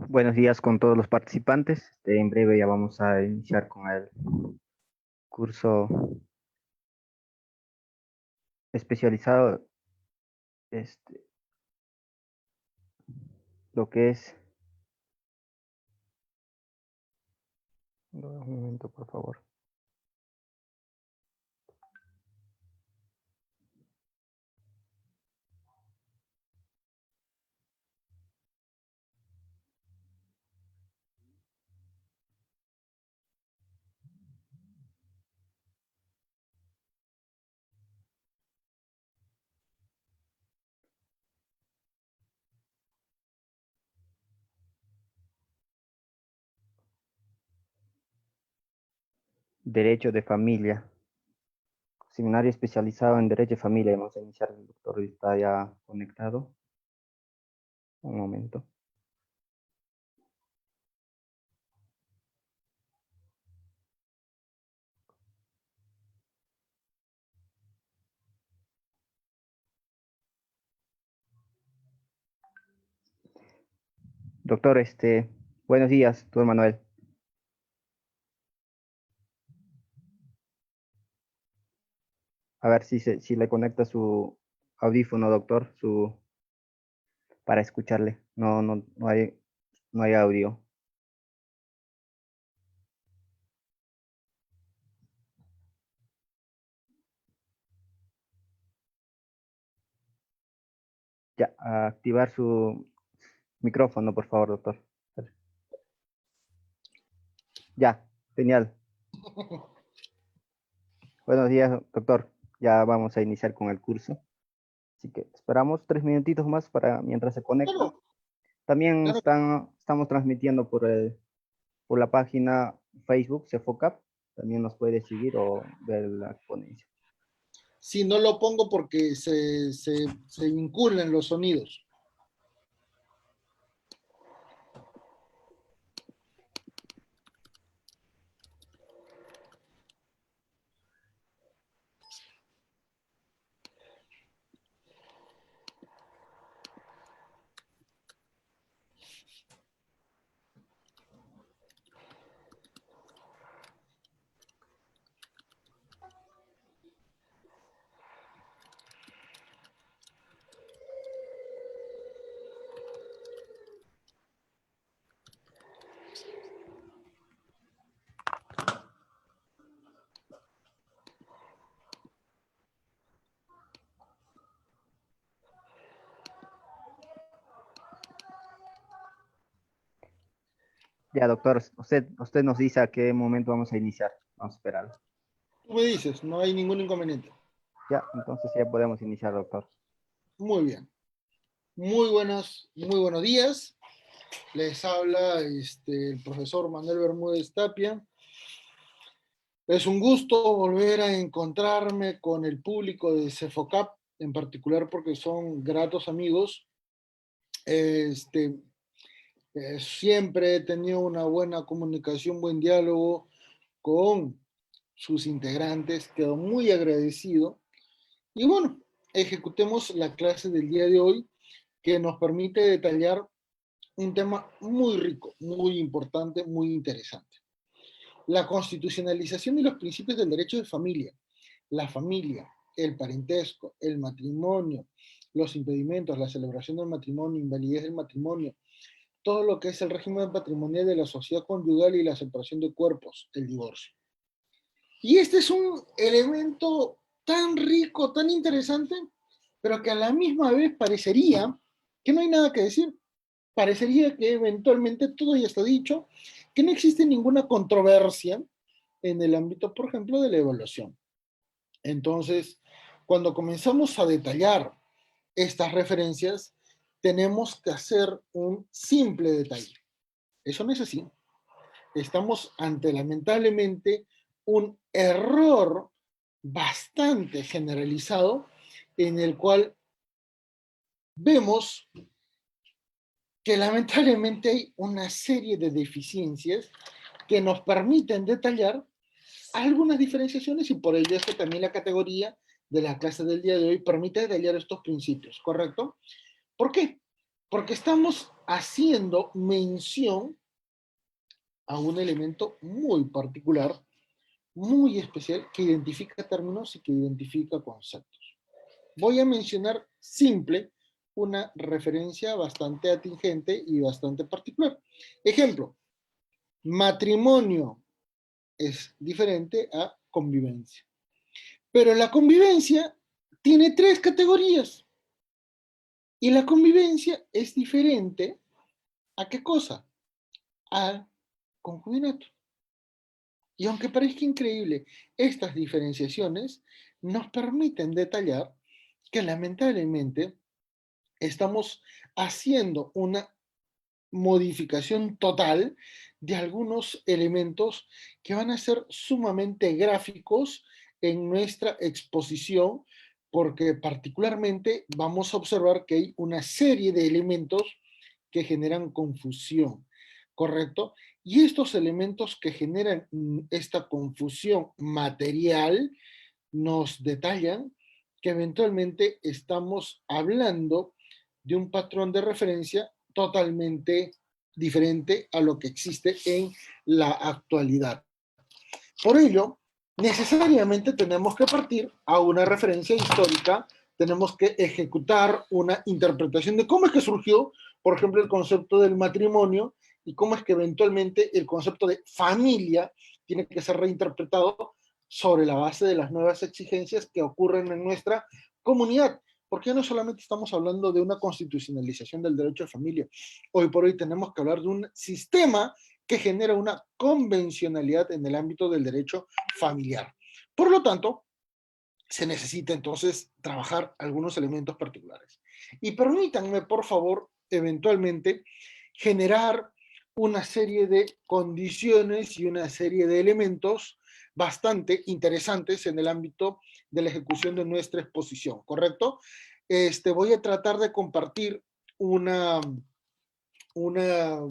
Buenos días con todos los participantes. En breve ya vamos a iniciar con el curso especializado, este, lo que es, un momento por favor, derecho de familia, seminario especializado en derecho de familia. Vamos a iniciar, el doctor está ya conectado. Un momento. Doctor, buenos días, doctor Manuel. A ver si le conecta su audífono, doctor, para escucharle. No hay audio. Ya, a activar su micrófono, por favor, doctor. Ya, genial. Buenos días, doctor. Ya vamos a iniciar con el curso. Así que esperamos 3 minutitos más para mientras se conecta. Claro, También claro. estamos transmitiendo por la página Facebook Cefocap. También nos puede seguir o ver la ponencia. Si no lo pongo porque se vinculan los sonidos. Ya, doctor, usted nos dice a qué momento vamos a iniciar. Vamos a esperar. Tú me dices, no hay ningún inconveniente. Ya, entonces ya podemos iniciar, doctor. Muy bien. Muy buenos días. Les habla el profesor Manuel Bermúdez Tapia. Es un gusto volver a encontrarme con el público de Cefocap, en particular porque son gratos amigos. Este, Siempre he tenido una buena comunicación, buen diálogo con sus integrantes, quedo muy agradecido. Y bueno, ejecutemos la clase del día de hoy que nos permite detallar un tema muy rico, muy importante, muy interesante. La constitucionalización y los principios del derecho de familia, la familia, el parentesco, el matrimonio, los impedimentos, la celebración del matrimonio, invalidez del matrimonio, todo lo que es el régimen patrimonial de la sociedad conyugal y la separación de cuerpos, el divorcio. Y este es un elemento tan rico, tan interesante, pero que a la misma vez parecería que no hay nada que decir. Parecería que eventualmente todo ya está dicho, que no existe ninguna controversia en el ámbito, por ejemplo, de la evaluación. Entonces, cuando comenzamos a detallar estas referencias, tenemos que hacer un simple detalle. Eso no es así. Estamos ante, lamentablemente, un error bastante generalizado en el cual vemos que lamentablemente hay una serie de deficiencias que nos permiten detallar algunas diferenciaciones y por ello es que también la categoría de la clase del día de hoy permite detallar estos principios, ¿correcto? ¿Por qué? Porque estamos haciendo mención a un elemento muy particular, muy especial, que identifica términos y que identifica conceptos. Voy a mencionar simple una referencia bastante atingente y bastante particular. Ejemplo, matrimonio es diferente a convivencia. Pero la convivencia tiene tres categorías. Y la convivencia es diferente a qué cosa? Al concubinato. Y aunque parezca increíble, estas diferenciaciones nos permiten detallar que lamentablemente estamos haciendo una modificación total de algunos elementos que van a ser sumamente gráficos en nuestra exposición, porque particularmente vamos a observar que hay una serie de elementos que generan confusión, ¿correcto? Y estos elementos que generan esta confusión material nos detallan que eventualmente estamos hablando de un patrón de referencia totalmente diferente a lo que existe en la actualidad. Por ello, necesariamente tenemos que partir a una referencia histórica, tenemos que ejecutar una interpretación de cómo es que surgió, por ejemplo, el concepto del matrimonio y cómo es que eventualmente el concepto de familia tiene que ser reinterpretado sobre la base de las nuevas exigencias que ocurren en nuestra comunidad. Porque no solamente estamos hablando de una constitucionalización del derecho de familia, hoy por hoy tenemos que hablar de un sistema que genera una convencionalidad en el ámbito del derecho familiar. Por lo tanto, se necesita entonces trabajar algunos elementos particulares. Y permítanme, por favor, eventualmente generar una serie de condiciones y una serie de elementos bastante interesantes en el ámbito de la ejecución de nuestra exposición, ¿correcto? Voy a tratar de compartir una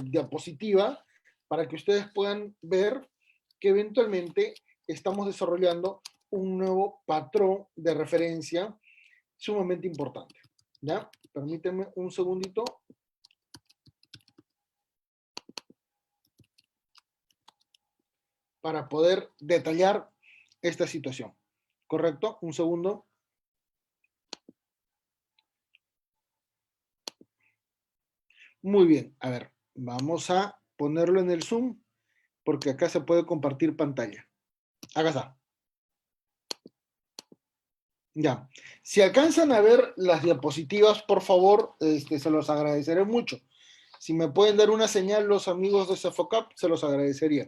diapositiva para que ustedes puedan ver que eventualmente estamos desarrollando un nuevo patrón de referencia sumamente importante. ¿Ya? Permítanme un segundito. Para poder detallar esta situación. ¿Correcto? Un segundo. Muy bien. A ver, vamos a ponerlo en el Zoom porque acá se puede compartir pantalla. Acá está. Ya. Si alcanzan a ver las diapositivas, por favor, se los agradeceré mucho. Si me pueden dar una señal los amigos de Cefocap, se los agradecería.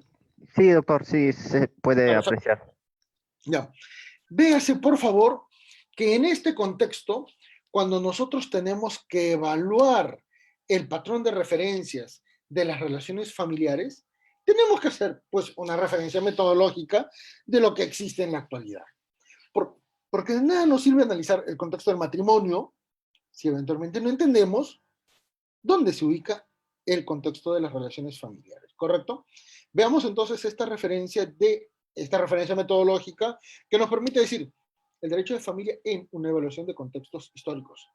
Sí, doctor, sí, se puede Perfecto. apreciar. Ya. Véase, por favor, que en este contexto, cuando nosotros tenemos que evaluar el patrón de referencias de las relaciones familiares, tenemos que hacer, pues, una referencia metodológica de lo que existe en la actualidad. Por, porque de nada nos sirve analizar el contexto del matrimonio si eventualmente no entendemos dónde se ubica el contexto de las relaciones familiares, ¿correcto? Veamos entonces esta referencia metodológica que nos permite decir el derecho de familia en una evaluación de contextos históricos,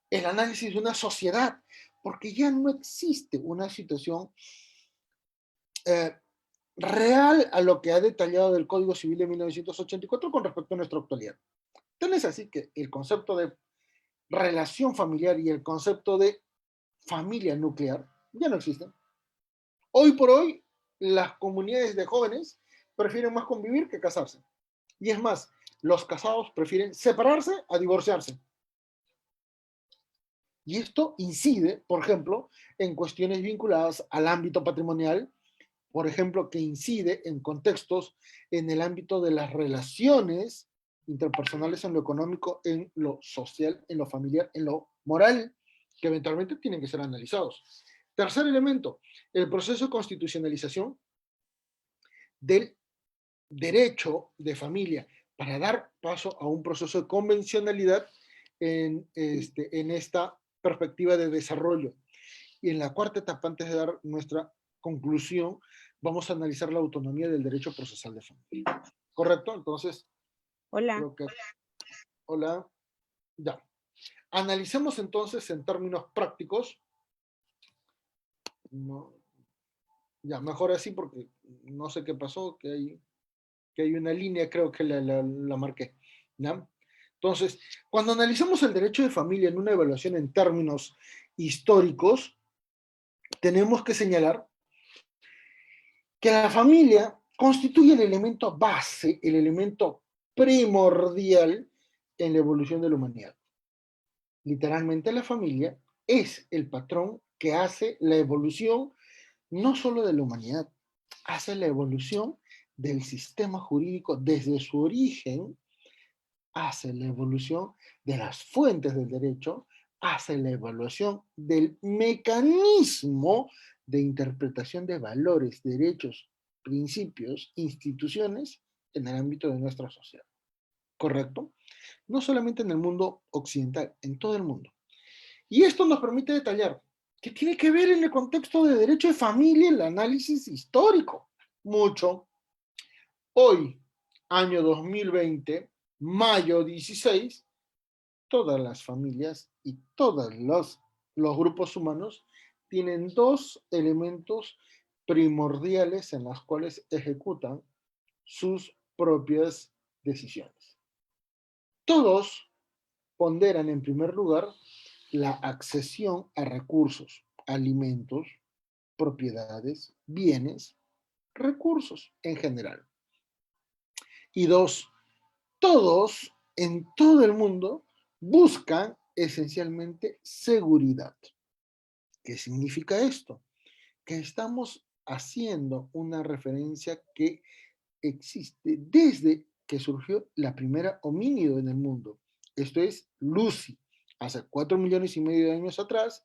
el análisis de una sociedad, porque ya no existe una situación eh, real a lo que ha detallado del Código Civil de 1984 con respecto a nuestra actualidad. Tan es así que el concepto de relación familiar y el concepto de familia nuclear ya no existen. Hoy por hoy, las comunidades de jóvenes prefieren más convivir que casarse. Y es más, los casados prefieren separarse a divorciarse. Y esto incide, por ejemplo, en cuestiones vinculadas al ámbito patrimonial, por ejemplo, que incide en contextos en el ámbito de las relaciones interpersonales en lo económico, en lo social, en lo familiar, en lo moral, que eventualmente tienen que ser analizados. Tercer elemento, el proceso de constitucionalización del derecho de familia para dar paso a un proceso de convencionalidad en esta perspectiva de desarrollo. Y en la cuarta etapa, antes de dar nuestra conclusión, vamos a analizar la autonomía del derecho procesal de familia. ¿Correcto? Entonces, Hola. creo que... Hola. Ya. Analicemos entonces en términos prácticos No, ya, mejor así porque no sé qué pasó, que hay una línea, creo que la marqué. ¿Ya? Entonces, cuando analizamos el derecho de familia en una evaluación en términos históricos, tenemos que señalar que la familia constituye el elemento base, el elemento primordial en la evolución de la humanidad. Literalmente la familia es el patrón que hace la evolución no solo de la humanidad, hace la evolución del sistema jurídico desde su origen, hace la evolución de las fuentes del derecho, hace la evaluación del mecanismo de interpretación de valores, derechos, principios, instituciones en el ámbito de nuestra sociedad. ¿Correcto? No solamente en el mundo occidental, en todo el mundo. Y esto nos permite detallar qué tiene que ver en el contexto de derecho de familia el análisis histórico. Mucho. Hoy, año 2020, mayo 16, todas las familias y todos los grupos humanos tienen dos elementos primordiales en los cuales ejecutan sus propias decisiones. Todos ponderan en primer lugar la accesión a recursos, alimentos, propiedades, bienes, recursos en general. Y dos, todos en todo el mundo buscan esencialmente seguridad. ¿Qué significa esto? Que estamos haciendo una referencia que existe desde que surgió la primera homínido en el mundo. Esto es Lucy, hace 4,5 millones de años atrás,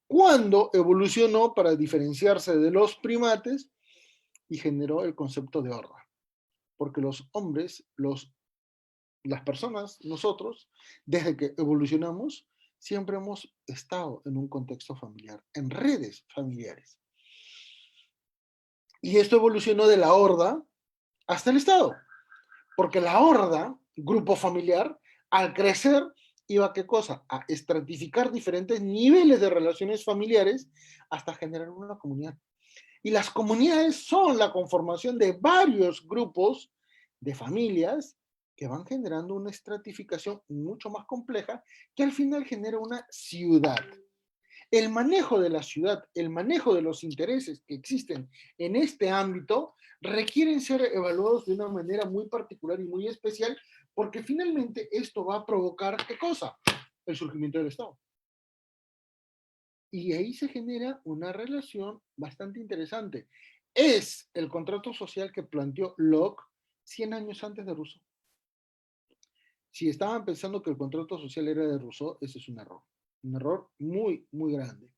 cuando evolucionó para diferenciarse de los primates y generó el concepto de horda. Porque los hombres, las personas, nosotros, desde que evolucionamos, siempre hemos estado en un contexto familiar, en redes familiares. Y esto evolucionó de la horda hasta el Estado. Porque la horda, grupo familiar, al crecer, iba a qué cosa? A estratificar diferentes niveles de relaciones familiares hasta generar una comunidad. Y las comunidades son la conformación de varios grupos de familias que van generando una estratificación mucho más compleja que al final genera una ciudad. El manejo de la ciudad, el manejo de los intereses que existen en este ámbito requieren ser evaluados de una manera muy particular y muy especial porque finalmente esto va a provocar ¿qué cosa? El surgimiento del Estado. Y ahí se genera una relación bastante interesante. Es el contrato social que planteó Locke 100 años antes de Rousseau. Si estaban pensando que el contrato social era de Rousseau, ese es un error muy, muy grande.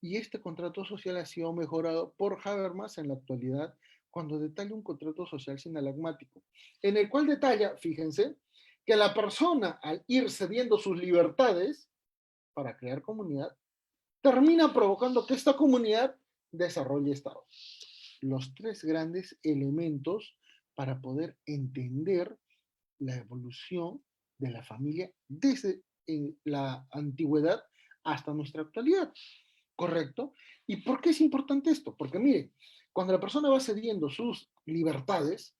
Y este contrato social ha sido mejorado por Habermas en la actualidad cuando detalla un contrato social sinalagmático, en el cual detalla, fíjense, que la persona al ir cediendo sus libertades para crear comunidad, termina provocando que esta comunidad desarrolle Estado. Los tres grandes elementos para poder entender la evolución de la familia desde la antigüedad hasta nuestra actualidad. ¿Correcto? ¿Y por qué es importante esto? Porque mire, cuando la persona va cediendo sus libertades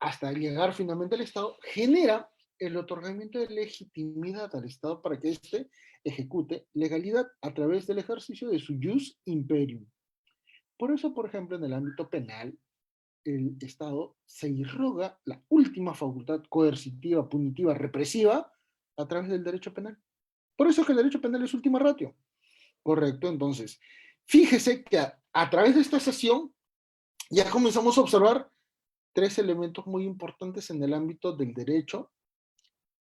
hasta llegar finalmente al Estado, genera el otorgamiento de legitimidad al Estado para que éste ejecute legalidad a través del ejercicio de su jus imperium. Por eso, por ejemplo, en el ámbito penal, el Estado se irroga la última facultad coercitiva, punitiva, represiva a través del derecho penal. Por eso es que el derecho penal es última ratio. Correcto, entonces, fíjese que a través de esta sesión ya comenzamos a observar tres elementos muy importantes en el ámbito del derecho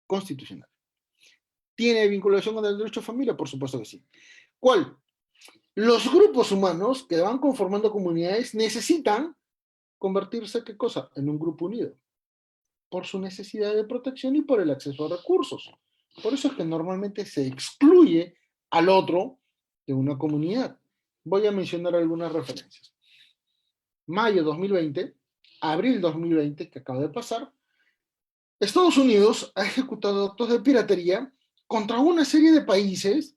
constitucional. ¿Tiene vinculación con el derecho de familia? Por supuesto que sí. ¿Cuál? Los grupos humanos que van conformando comunidades necesitan convertirse, ¿qué cosa? En un grupo unido, por su necesidad de protección y por el acceso a recursos. Por eso es que normalmente se excluye al otro de una comunidad. Voy a mencionar algunas referencias. Mayo 2020, abril 2020, que acaba de pasar, Estados Unidos ha ejecutado actos de piratería contra una serie de países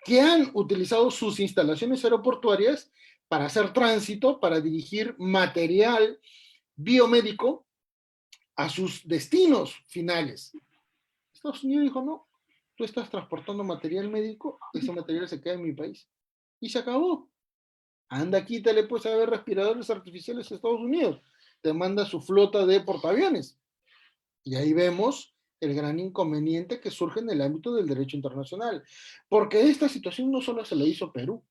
que han utilizado sus instalaciones aeroportuarias para hacer tránsito, para dirigir material biomédico a sus destinos finales. Estados Unidos dijo, no, tú estás transportando material médico, ese material se queda en mi país. Y se acabó. Anda, quítale pues a ver respiradores artificiales a Estados Unidos. Te manda su flota de portaaviones. Y ahí vemos el gran inconveniente que surge en el ámbito del derecho internacional. Porque esta situación no solo se le hizo a Perú,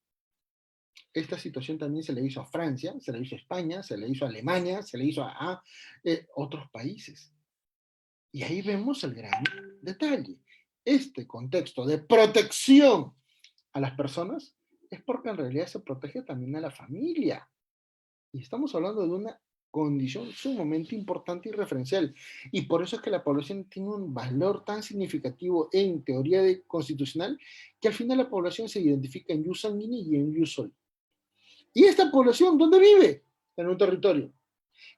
esta situación también se le hizo a Francia, se le hizo a España, se le hizo a Alemania, se le hizo a otros países. Y ahí vemos el gran detalle. Este contexto de protección a las personas es porque en realidad se protege también a la familia. Y estamos hablando de una condición sumamente importante y referencial. Y por eso es que la población tiene un valor tan significativo en teoría constitucional que al final la población se identifica en jus sanguinis y en jus soli. ¿Y esta población dónde vive? En un territorio.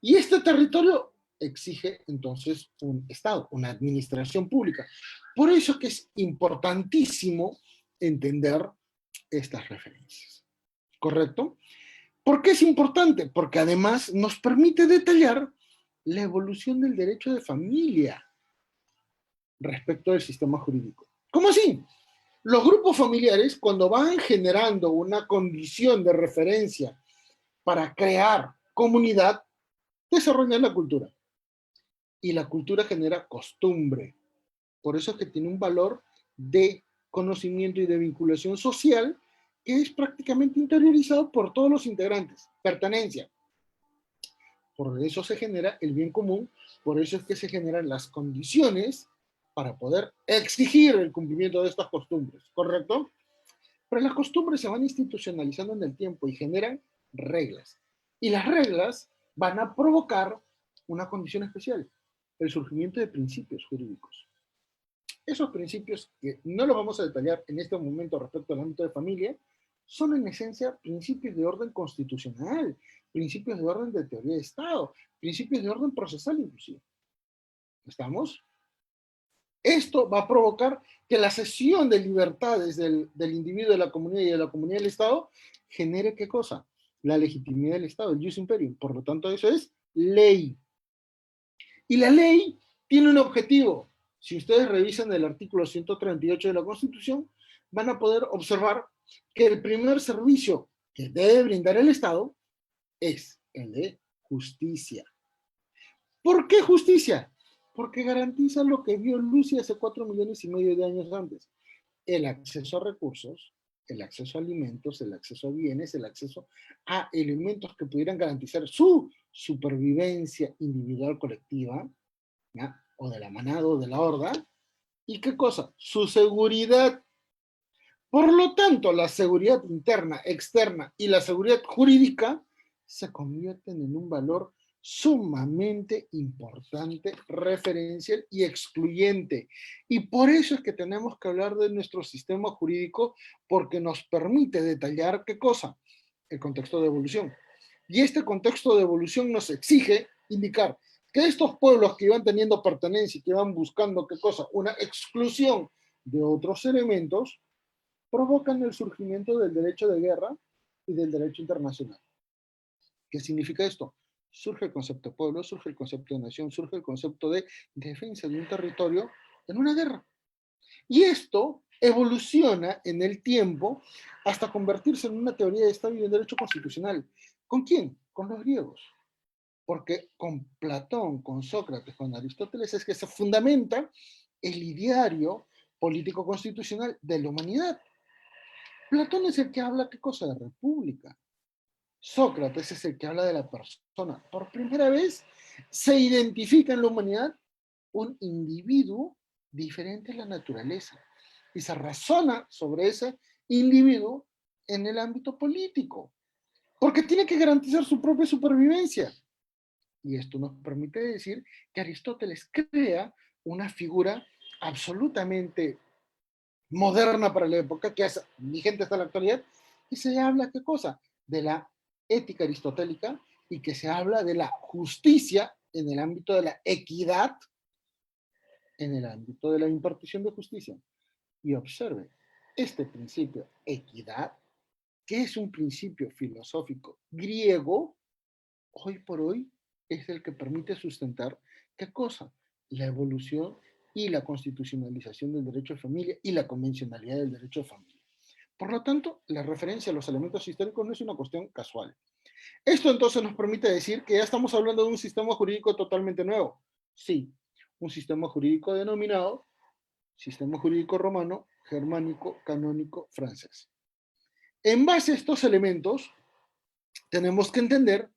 Y este territorio exige entonces un Estado, una administración pública. Por eso es que es importantísimo entender estas referencias. ¿Correcto? ¿Por qué es importante? Porque además nos permite detallar la evolución del derecho de familia respecto del sistema jurídico. ¿Cómo así? Los grupos familiares, cuando van generando una condición de referencia para crear comunidad, desarrollan la cultura. Y la cultura genera costumbre. Por eso es que tiene un valor de conocimiento y de vinculación social que es prácticamente interiorizado por todos los integrantes. Pertenencia. Por eso se genera el bien común, por eso es que se generan las condiciones para poder exigir el cumplimiento de estas costumbres, ¿correcto? Pero las costumbres se van institucionalizando en el tiempo y generan reglas. Y las reglas van a provocar una condición especial, el surgimiento de principios jurídicos. Esos principios, que no los vamos a detallar en este momento respecto al ámbito de familia, son en esencia principios de orden constitucional, principios de orden de teoría de Estado, principios de orden procesal inclusive. ¿Estamos? Esto va a provocar que la cesión de libertades del individuo, de la comunidad y de la comunidad del Estado genere ¿qué cosa? La legitimidad del Estado, el jus imperium. Por lo tanto, eso es ley. Y la ley tiene un objetivo. Si ustedes revisan el artículo 138 de la Constitución, van a poder observar que el primer servicio que debe brindar el Estado es el de justicia. ¿Por qué justicia? Porque garantiza lo que vio Lucy hace 4,5 millones de años antes. El acceso a recursos, el acceso a alimentos, el acceso a bienes, el acceso a elementos que pudieran garantizar su supervivencia individual colectiva, ¿ya? O de la manada o de la horda. ¿Y qué cosa? Su seguridad. Por lo tanto, la seguridad interna, externa y la seguridad jurídica se convierten en un valor sumamente importante, referencial y excluyente. Y por eso es que tenemos que hablar de nuestro sistema jurídico, porque nos permite detallar qué cosa, el contexto de evolución. Y este contexto de evolución nos exige indicar que estos pueblos que iban teniendo pertenencia y que iban buscando qué cosa, una exclusión de otros elementos, provocan el surgimiento del derecho de guerra y del derecho internacional. ¿Qué significa esto? Surge el concepto de pueblo, surge el concepto de nación, surge el concepto de defensa de un territorio en una guerra. Y esto evoluciona en el tiempo hasta convertirse en una teoría de Estado y de derecho constitucional. ¿Con quién? Con los griegos. Porque con Platón, con Sócrates, con Aristóteles es que se fundamenta el ideario político constitucional de la humanidad. Platón es el que habla, ¿qué cosa? De república. Sócrates es el que habla de la persona. Por primera vez se identifica en la humanidad un individuo diferente a la naturaleza y se razona sobre ese individuo en el ámbito político, porque tiene que garantizar su propia supervivencia. Y esto nos permite decir que Aristóteles crea una figura absolutamente moderna para la época, que es vigente hasta la actualidad, y se habla, ¿qué cosa? De la ética aristotélica y que se habla de la justicia en el ámbito de la equidad, en el ámbito de la impartición de justicia. Y observe, este principio, equidad, que es un principio filosófico griego, hoy por hoy es el que permite sustentar, ¿qué cosa? La evolución y la constitucionalización del derecho de familia y la convencionalidad del derecho de familia. Por lo tanto, la referencia a los elementos históricos no es una cuestión casual. Esto entonces nos permite decir que ya estamos hablando de un sistema jurídico totalmente nuevo. Sí, un sistema jurídico denominado sistema jurídico romano, germánico, canónico, francés. En base a estos elementos, tenemos que entender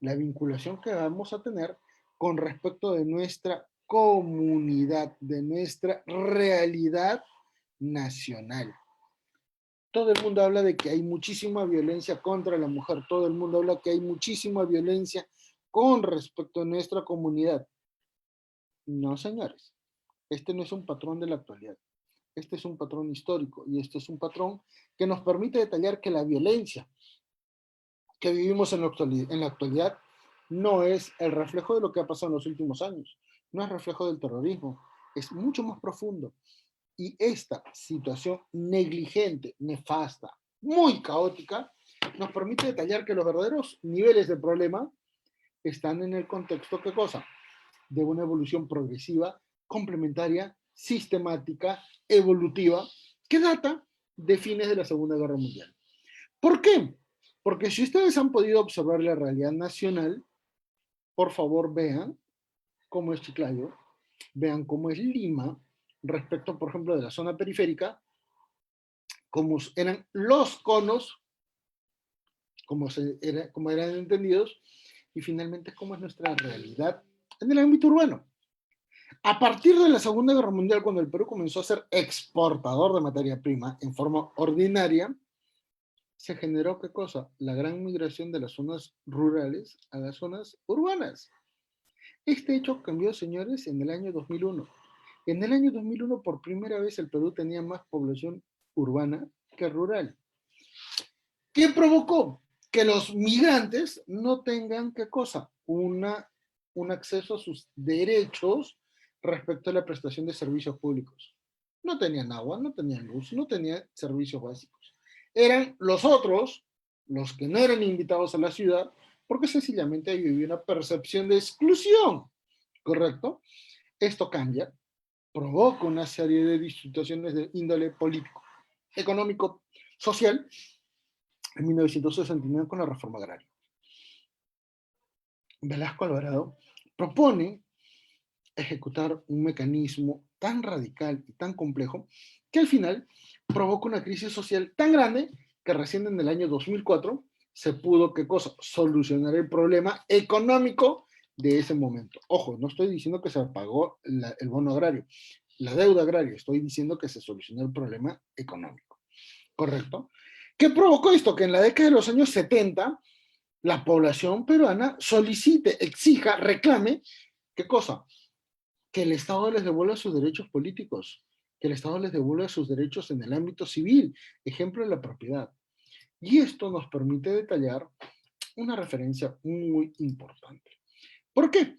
la vinculación que vamos a tener con respecto de nuestra comunidad, de nuestra realidad nacional. Todo el mundo habla de que hay muchísima violencia contra la mujer, todo el mundo habla que hay muchísima violencia con respecto a nuestra comunidad. No, señores, este no es un patrón de la actualidad, este es un patrón histórico y este es un patrón que nos permite detallar que la violencia que vivimos en la actualidad no es el reflejo de lo que ha pasado en los últimos años, no es reflejo del terrorismo, es mucho más profundo. Y esta situación negligente, nefasta, muy caótica, nos permite detallar que los verdaderos niveles de problema están en el contexto, ¿qué cosa? De una evolución progresiva, complementaria, sistemática, evolutiva, que data de fines de la Segunda Guerra Mundial. ¿Por qué? Porque si ustedes han podido observar la realidad nacional, por favor vean cómo es Chiclayo, vean cómo es Lima, respecto, por ejemplo, de la zona periférica, cómo eran los conos, cómo eran entendidos, y finalmente cómo es nuestra realidad en el ámbito urbano. A partir de la Segunda Guerra Mundial, cuando el Perú comenzó a ser exportador de materia prima en forma ordinaria, se generó ¿qué cosa? La gran migración de las zonas rurales a las zonas urbanas. Este hecho cambió, señores, en el año 2001. En el año 2001, por primera vez, el Perú tenía más población urbana que rural. ¿Qué provocó? Que los migrantes no tengan, ¿qué cosa? Un acceso a sus derechos respecto a la prestación de servicios públicos. No tenían agua, no tenían luz, no tenían servicios básicos. Eran los otros, los que no eran invitados a la ciudad, porque sencillamente ahí vivía una percepción de exclusión, ¿correcto? Esto cambia, provoca una serie de situaciones de índole político, económico, social, en 1969 con la reforma agraria. Velasco Alvarado propone ejecutar un mecanismo tan radical y tan complejo que al final provoca una crisis social tan grande que recién en el año 2004 se pudo, ¿qué cosa? Solucionar el problema económico de ese momento. Ojo, no estoy diciendo que se pagó el bono agrario, la deuda agraria, estoy diciendo que se solucionó el problema económico, ¿correcto? ¿Qué provocó esto? Que en la década de los años 70 la población peruana solicite, exija, reclame, ¿qué cosa? Que el Estado les devuelva sus derechos políticos, que el Estado les devuelva sus derechos en el ámbito civil, ejemplo de la propiedad. Y esto nos permite detallar una referencia muy importante. ¿Por qué?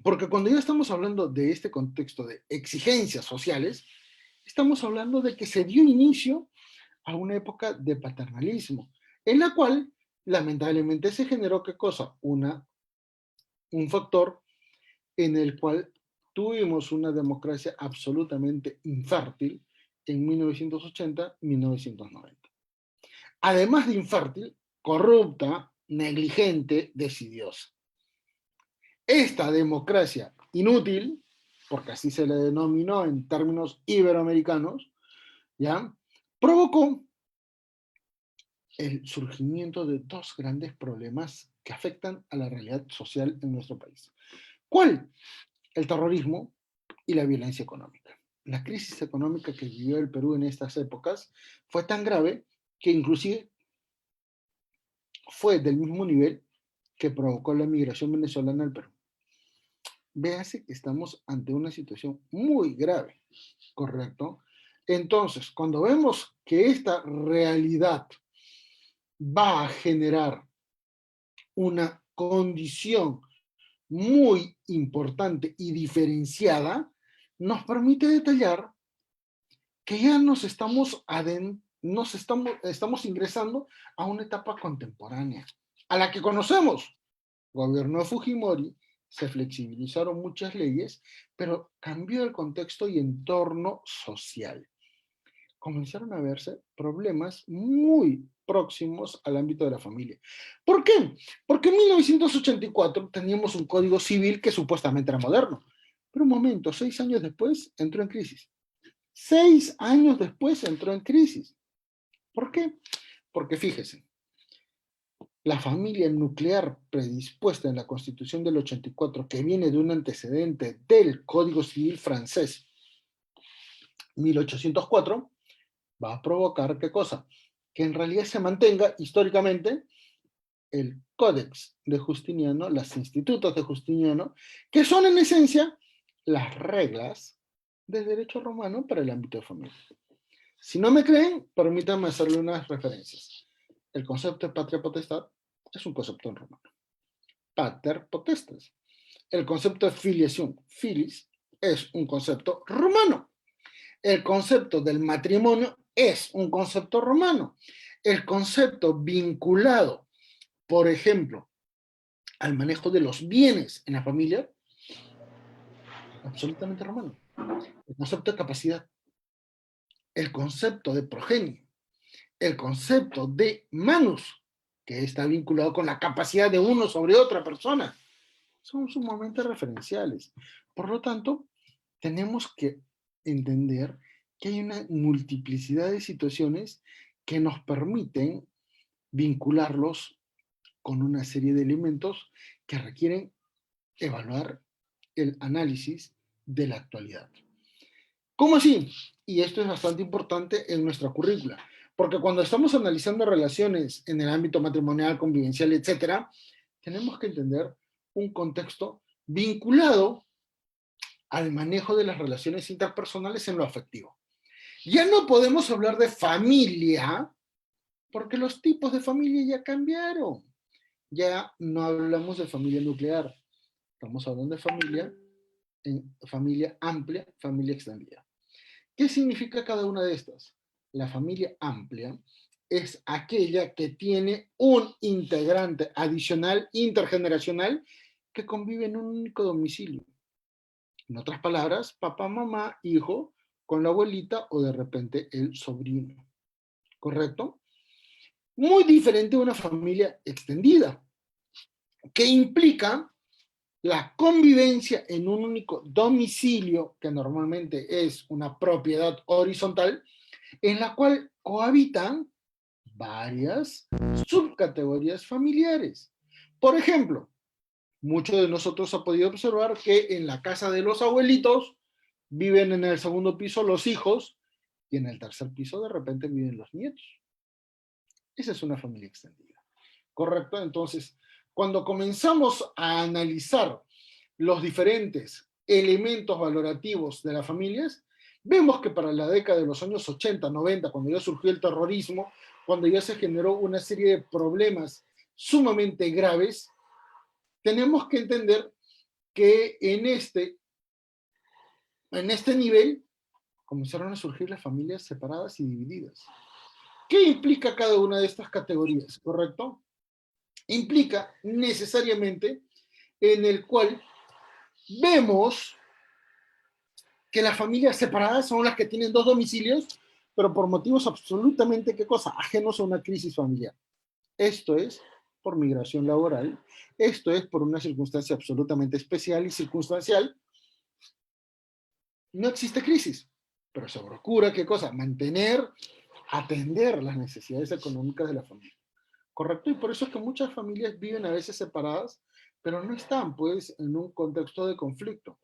Porque cuando ya estamos hablando de este contexto de exigencias sociales, estamos hablando de que se dio inicio a una época de paternalismo, en la cual lamentablemente se generó, ¿qué cosa? Un factor en el cual tuvimos una democracia absolutamente infértil en 1980-1990. Además de infértil, corrupta, negligente, decidiosa. Esta democracia inútil, porque así se le denominó en términos iberoamericanos, ¿ya? Provocó el surgimiento de dos grandes problemas que afectan a la realidad social en nuestro país. ¿Cuál? El terrorismo y la violencia económica. La crisis económica que vivió el Perú en estas épocas fue tan grave que inclusive fue del mismo nivel que provocó la migración venezolana al Perú. Véase que estamos ante una situación muy grave, ¿correcto? Entonces, cuando vemos que esta realidad va a generar una condición muy importante y diferenciada, nos permite detallar que ya estamos ingresando a una etapa contemporánea, a la que conocemos. Gobernó Fujimori, se flexibilizaron muchas leyes, pero cambió el contexto y entorno social. Comenzaron a verse problemas muy próximos al ámbito de la familia. ¿Por qué? Porque en 1984 teníamos un código civil que supuestamente era moderno, pero un momento, 6 años después entró en crisis. 6 años después entró en crisis. ¿Por qué? Porque fíjese, la familia nuclear predispuesta en la Constitución del 84, que viene de un antecedente del Código Civil francés, 1804, va a provocar, ¿qué cosa? Que en realidad se mantenga históricamente el Códex de Justiniano, los institutos de Justiniano, que son en esencia las reglas del derecho romano para el ámbito de familia. Si no me creen, permítanme hacerle unas referencias. El concepto de patria potestad es un concepto en romano. Pater potestas. El concepto de filiación, filis, es un concepto romano. El concepto del matrimonio es un concepto romano. El concepto vinculado, por ejemplo, al manejo de los bienes en la familia, absolutamente romano. El concepto de capacidad, el concepto de progenio, el concepto de manus, que está vinculado con la capacidad de uno sobre otra persona, son sumamente referenciales. Por lo tanto, tenemos que entender que hay una multiplicidad de situaciones que nos permiten vincularlos con una serie de elementos que requieren evaluar el análisis de la actualidad. ¿Cómo así? Y esto es bastante importante en nuestra currícula, porque cuando estamos analizando relaciones en el ámbito matrimonial, convivencial, etcétera, tenemos que entender un contexto vinculado al manejo de las relaciones interpersonales en lo afectivo. Ya no podemos hablar de familia, porque los tipos de familia ya cambiaron. Ya no hablamos de familia nuclear, estamos hablando de familia amplia, familia extendida. ¿Qué significa cada una de estas? La familia amplia es aquella que tiene un integrante adicional intergeneracional que convive en un único domicilio. En otras palabras, papá, mamá, hijo, con la abuelita o de repente el sobrino. ¿Correcto? Muy diferente a una familia extendida, que implica la convivencia en un único domicilio, que normalmente es una propiedad horizontal, en la cual cohabitan varias subcategorías familiares. Por ejemplo, muchos de nosotros han podido observar que en la casa de los abuelitos viven en el segundo piso los hijos y en el tercer piso de repente viven los nietos. Esa es una familia extendida. ¿Correcto? Entonces, cuando comenzamos a analizar los diferentes elementos valorativos de las familias, vemos que para la década de los años 80, 90, cuando ya surgió el terrorismo, cuando ya se generó una serie de problemas sumamente graves, tenemos que entender que en este nivel comenzaron a surgir las familias separadas y divididas. ¿Qué implica cada una de estas categorías? ¿Correcto? Implica necesariamente en el cual vemos que las familias separadas son las que tienen dos domicilios, pero por motivos absolutamente, ¿qué cosa? Ajenos a una crisis familiar. Esto es por migración laboral, esto es por una circunstancia absolutamente especial y circunstancial. No existe crisis, pero se procura, ¿qué cosa? Atender las necesidades económicas de la familia. ¿Correcto? Y por eso es que muchas familias viven a veces separadas, pero no están, pues, en un contexto de conflicto,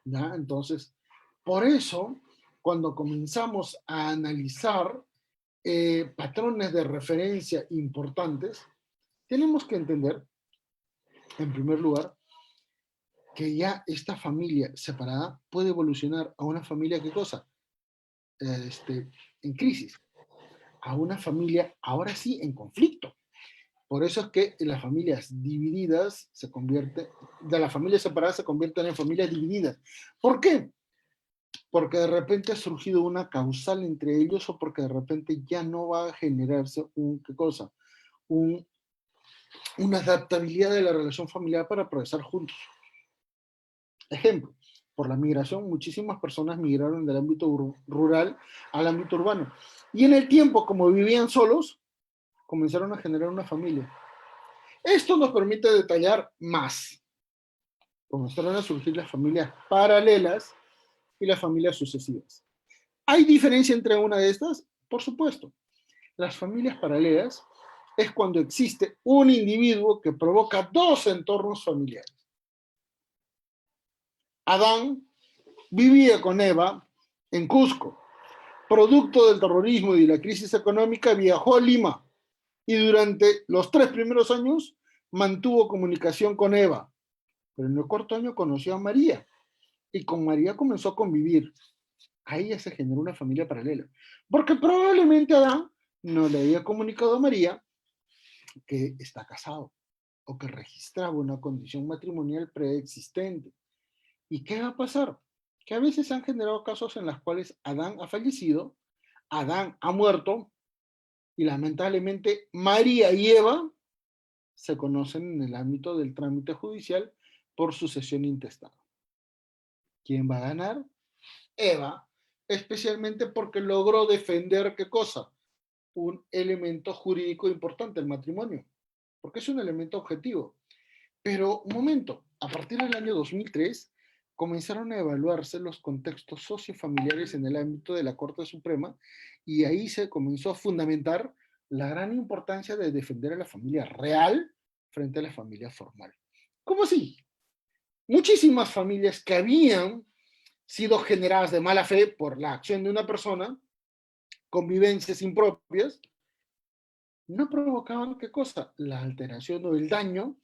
¿ya? Entonces, por eso, cuando comenzamos a analizar patrones de referencia importantes, tenemos que entender, en primer lugar, que ya esta familia separada puede evolucionar a una familia, ¿qué cosa? En crisis, a una familia, ahora sí, en conflicto. Por eso es que las familias divididas de las familias separadas se convierten en familias divididas. ¿Por qué? porque de repente ha surgido una causal entre ellos o porque de repente ya no va a generarse ¿qué cosa? Una adaptabilidad de la relación familiar para progresar juntos. Ejemplo, por la migración, muchísimas personas migraron del ámbito rural al ámbito urbano. Y en el tiempo, como vivían solos, comenzaron a generar una familia. Esto nos permite detallar más. Comenzaron a surgir las familias paralelas y las familias sucesivas. ¿Hay diferencia entre una de estas? Por supuesto. Las familias paralelas es cuando existe un individuo que provoca dos entornos familiares. Adán vivía con Eva en Cusco. Producto del terrorismo y de la crisis económica, viajó a Lima y durante los 3 primeros años mantuvo comunicación con Eva. Pero en el cuarto año conoció a María y con María comenzó a convivir. Ahí ya se generó una familia paralela. Porque probablemente Adán no le había comunicado a María que está casado o que registraba una condición matrimonial preexistente. ¿Y qué va a pasar? Que a veces se han generado casos en los cuales Adán ha fallecido, Adán ha muerto y lamentablemente María y Eva se conocen en el ámbito del trámite judicial por sucesión intestada. ¿Quién va a ganar? Eva, especialmente porque logró defender, ¿qué cosa? Un elemento jurídico importante, el matrimonio, porque es un elemento objetivo. Pero, un momento, a partir del año 2003 comenzaron a evaluarse los contextos sociofamiliares en el ámbito de la Corte Suprema y ahí se comenzó a fundamentar la gran importancia de defender a la familia real frente a la familia formal. ¿Cómo así? Muchísimas familias que habían sido generadas de mala fe por la acción de una persona, convivencias impropias, no provocaban qué cosa, la alteración o el daño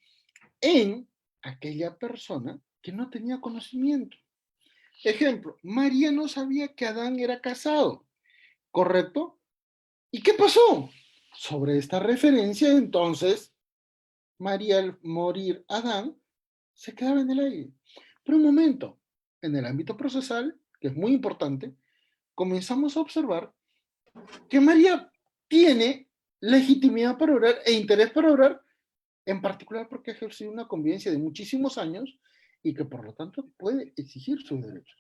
en aquella persona que no tenía conocimiento. Ejemplo, María no sabía que Adán era casado, ¿correcto? ¿Y qué pasó? Sobre esta referencia, entonces, María al morir Adán se quedaba en el aire. Pero un momento, en el ámbito procesal, que es muy importante, comenzamos a observar que María tiene legitimidad para orar e interés para orar, en particular porque ha ejercido una convivencia de muchísimos años y que por lo tanto puede exigir sus derechos.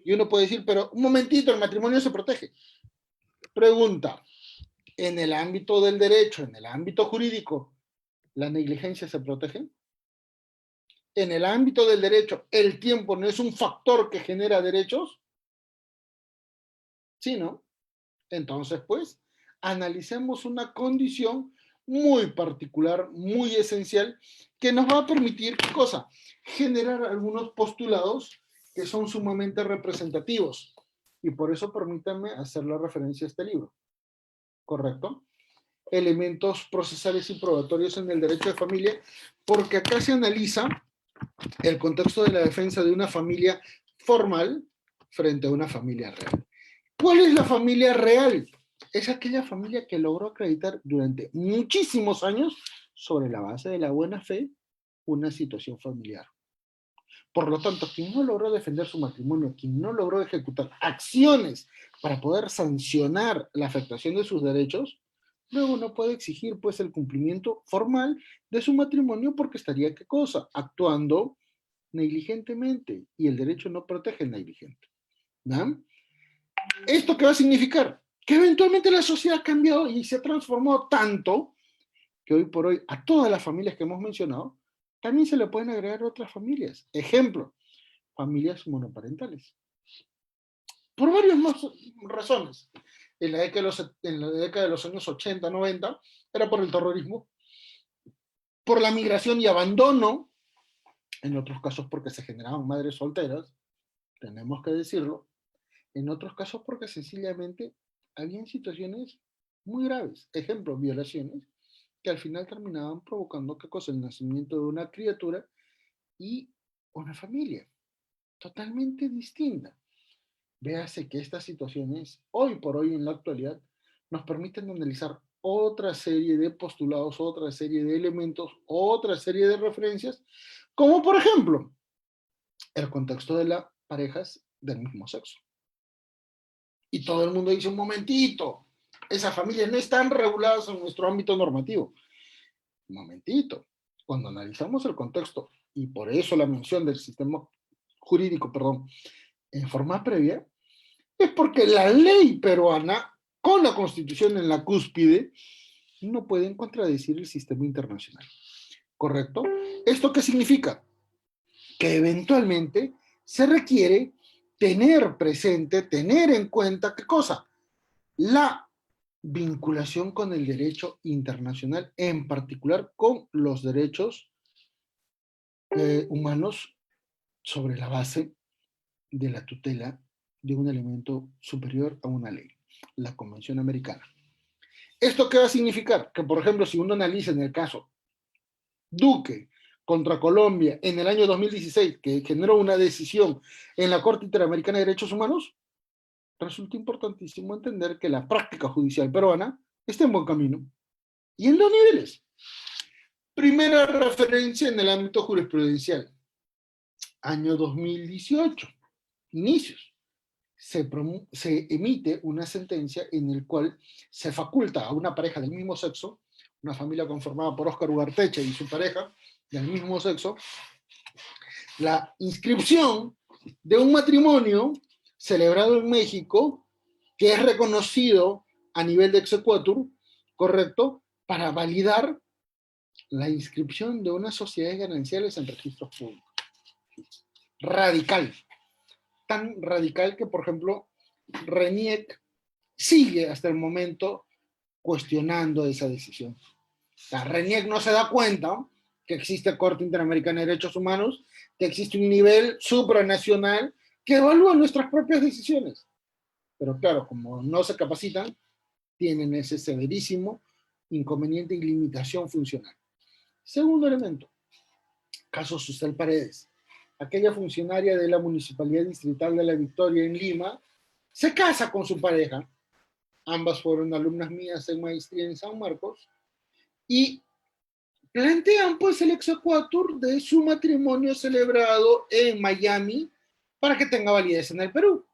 Y uno puede decir, pero un momentito, el matrimonio se protege. Pregunta, en el ámbito del derecho, en el ámbito jurídico, ¿la negligencia se protege? En el ámbito del derecho, ¿el tiempo no es un factor que genera derechos? Sí, ¿no? Entonces, pues, analicemos una condición muy particular, muy esencial, que nos va a permitir, ¿qué cosa? Generar algunos postulados que son sumamente representativos. Y por eso permítanme hacer la referencia a este libro. ¿Correcto? Elementos procesales y probatorios en el derecho de familia, porque acá se analiza el contexto de la defensa de una familia formal frente a una familia real. ¿Cuál es la familia real? Es aquella familia que logró acreditar durante muchísimos años, sobre la base de la buena fe, una situación familiar. Por lo tanto, quien no logró defender su matrimonio, quien no logró ejecutar acciones para poder sancionar la afectación de sus derechos, luego no puede exigir pues el cumplimiento formal de su matrimonio porque estaría, ¿qué cosa? Actuando negligentemente y el derecho no protege al negligente. ¿No? ¿Esto qué va a significar? Que eventualmente la sociedad ha cambiado y se ha transformado tanto que hoy por hoy a todas las familias que hemos mencionado también se le pueden agregar otras familias. Ejemplo, familias monoparentales. Por varias razones. En la década de los años 80, 90, era por el terrorismo, por la migración y abandono, en otros casos porque se generaban madres solteras, tenemos que decirlo, en otros casos porque sencillamente habían situaciones muy graves, ejemplo, violaciones, que al final terminaban provocando ¿qué cosa? El nacimiento de una criatura y una familia totalmente distinta. Véase que estas situaciones, hoy por hoy en la actualidad, nos permiten analizar otra serie de postulados, otra serie de elementos, otra serie de referencias, como por ejemplo el contexto de las parejas del mismo sexo. Y todo el mundo dice, un momentito, esas familias no están reguladas en nuestro ámbito normativo. Un momentito, cuando analizamos el contexto, y por eso la mención del sistema jurídico, perdón, en forma previa, es porque la ley peruana, con la Constitución en la cúspide, no pueden contradecir el sistema internacional. ¿Correcto? ¿Esto qué significa? Que eventualmente se requiere tener presente, tener en cuenta, ¿qué cosa? La vinculación con el derecho internacional, en particular con los derechos humanos sobre la base de la tutela de un elemento superior a una ley, la Convención Americana. ¿Esto qué va a significar? Que, por ejemplo, si uno analiza en el caso Duque contra Colombia en el año 2016, que generó una decisión en la Corte Interamericana de Derechos Humanos, resulta importantísimo entender que la práctica judicial peruana está en buen camino y en dos niveles. Primera referencia en el ámbito jurisprudencial, año 2018, inicios. Se emite una sentencia en el cual se faculta a una pareja del mismo sexo, una familia conformada por Óscar Ugarteche y su pareja del mismo sexo, la inscripción de un matrimonio celebrado en México que es reconocido a nivel de exequatur, ¿correcto? Para validar la inscripción de unas sociedades gananciales en registros públicos. Radical. Tan radical que, por ejemplo, RENIEC sigue hasta el momento cuestionando esa decisión. La RENIEC no se da cuenta que existe Corte Interamericana de Derechos Humanos, que existe un nivel supranacional que evalúa nuestras propias decisiones. Pero claro, como no se capacitan, tienen ese severísimo inconveniente y limitación funcional. Segundo elemento, caso Susel Paredes. Aquella funcionaria de la Municipalidad Distrital de La Victoria en Lima se casa con su pareja. Ambas fueron alumnas mías en maestría en San Marcos y plantean pues el exequatur de su matrimonio celebrado en Miami para que tenga validez en el Perú.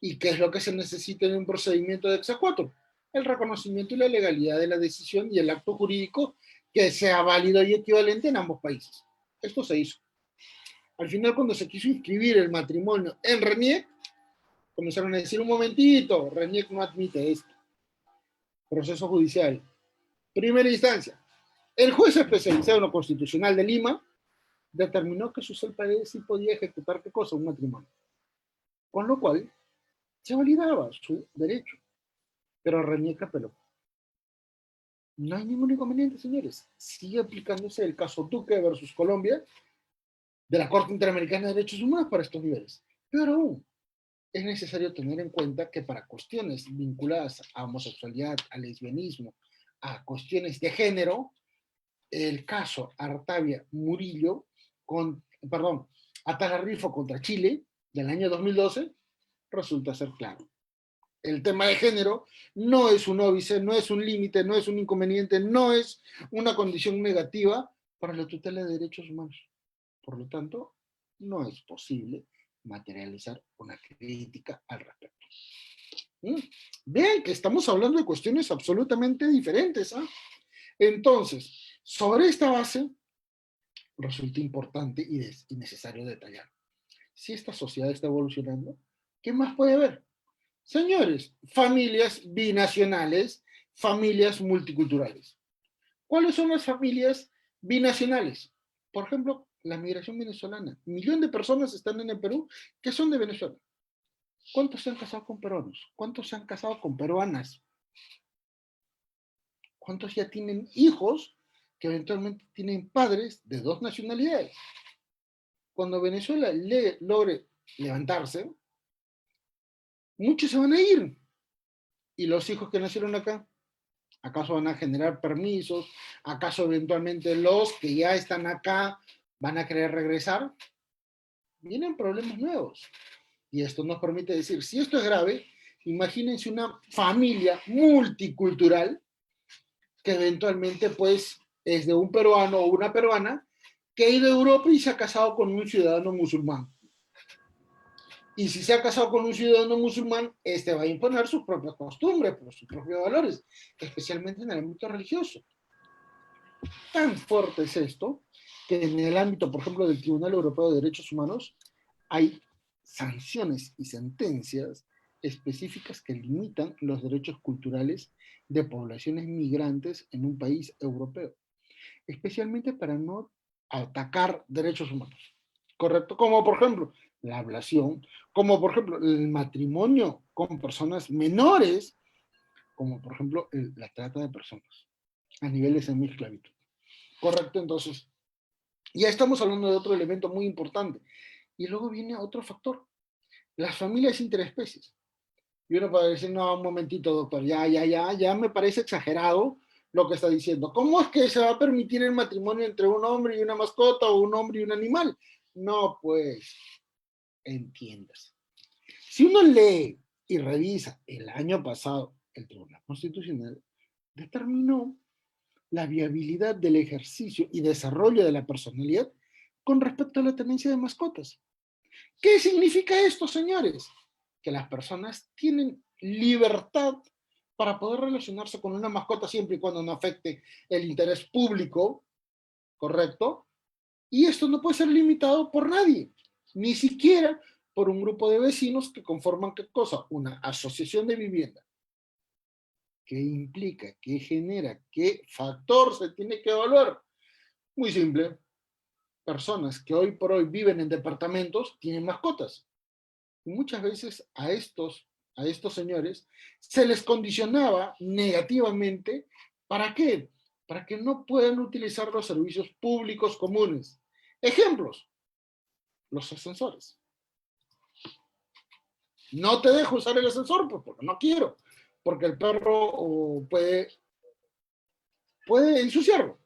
¿Y qué es lo que se necesita en un procedimiento de exequatur? El reconocimiento y la legalidad de la decisión y el acto jurídico que sea válido y equivalente en ambos países. Esto se hizo. Al final, cuando se quiso inscribir el matrimonio en RENIEC, comenzaron a decir, un momentito, RENIEC no admite esto. Proceso judicial. Primera instancia. El juez especializado en lo constitucional de Lima determinó que Susel Paredes sí podía ejecutar qué cosa, un matrimonio. Con lo cual, se validaba su derecho. Pero RENIEC apeló. No hay ningún inconveniente, señores. Sigue aplicándose el caso Duque versus Colombia de la Corte Interamericana de Derechos Humanos para estos niveles. Pero aún, es necesario tener en cuenta que para cuestiones vinculadas a homosexualidad, a lesbianismo, a cuestiones de género, el caso Artavia Murillo, Atalarrifo contra Chile, del año 2012, resulta ser claro. El tema de género no es un óbice, no es un límite, no es un inconveniente, no es una condición negativa para la tutela de derechos humanos. Por lo tanto, no es posible materializar una crítica al respecto. Vean que estamos hablando de cuestiones absolutamente diferentes. Entonces, sobre esta base, resulta importante y necesario detallar. Si esta sociedad está evolucionando, ¿qué más puede haber? Señores, familias binacionales, familias multiculturales. ¿Cuáles son las familias binacionales? Por ejemplo, la migración venezolana. 1 millón de personas están en el Perú que son de Venezuela. ¿Cuántos se han casado con peruanos? ¿Cuántos se han casado con peruanas? ¿Cuántos ya tienen hijos que eventualmente tienen padres de 2 nacionalidades? Cuando Venezuela logre levantarse, muchos se van a ir. ¿Y los hijos que nacieron acá? ¿Acaso van a generar permisos? ¿Acaso eventualmente los que ya están acá van a querer regresar? Vienen problemas nuevos. Y esto nos permite decir, si esto es grave, imagínense una familia multicultural que eventualmente pues es de un peruano o una peruana que ha ido a Europa y se ha casado con un ciudadano musulmán. Y si se ha casado con un ciudadano musulmán, este va a imponer sus propias costumbres, sus propios valores, especialmente en el ámbito religioso. Tan fuerte es esto que en el ámbito, por ejemplo, del Tribunal Europeo de Derechos Humanos, hay sanciones y sentencias específicas que limitan los derechos culturales de poblaciones migrantes en un país europeo, especialmente para no atacar derechos humanos, ¿correcto? Como por ejemplo la ablación, como por ejemplo el matrimonio con personas menores, como por ejemplo la trata de personas a nivel de semi-esclavitud, ¿correcto? Entonces, ya estamos hablando de otro elemento muy importante. Y luego viene otro factor, las familias interespecies. Y uno puede decir, no, un momentito, doctor, ya me parece exagerado lo que está diciendo. ¿Cómo es que se va a permitir el matrimonio entre un hombre y una mascota o un hombre y un animal? No, pues, entiendas. Si uno lee y revisa el año pasado, el Tribunal Constitucional determinó la viabilidad del ejercicio y desarrollo de la personalidad con respecto a la tenencia de mascotas. ¿Qué significa esto, señores? Que las personas tienen libertad para poder relacionarse con una mascota siempre y cuando no afecte el interés público, ¿correcto? Y esto no puede ser limitado por nadie, ni siquiera por un grupo de vecinos que conforman, ¿qué cosa? Una asociación de vivienda. ¿Qué implica? ¿Qué genera? ¿Qué factor se tiene que evaluar? Muy simple. Personas que hoy por hoy viven en departamentos tienen mascotas. Y muchas veces a estos señores se les condicionaba negativamente. ¿Para qué? Para que no puedan utilizar los servicios públicos comunes. Ejemplos, los ascensores. No te dejo usar el ascensor pues, porque no quiero, porque el perro puede ensuciarlo.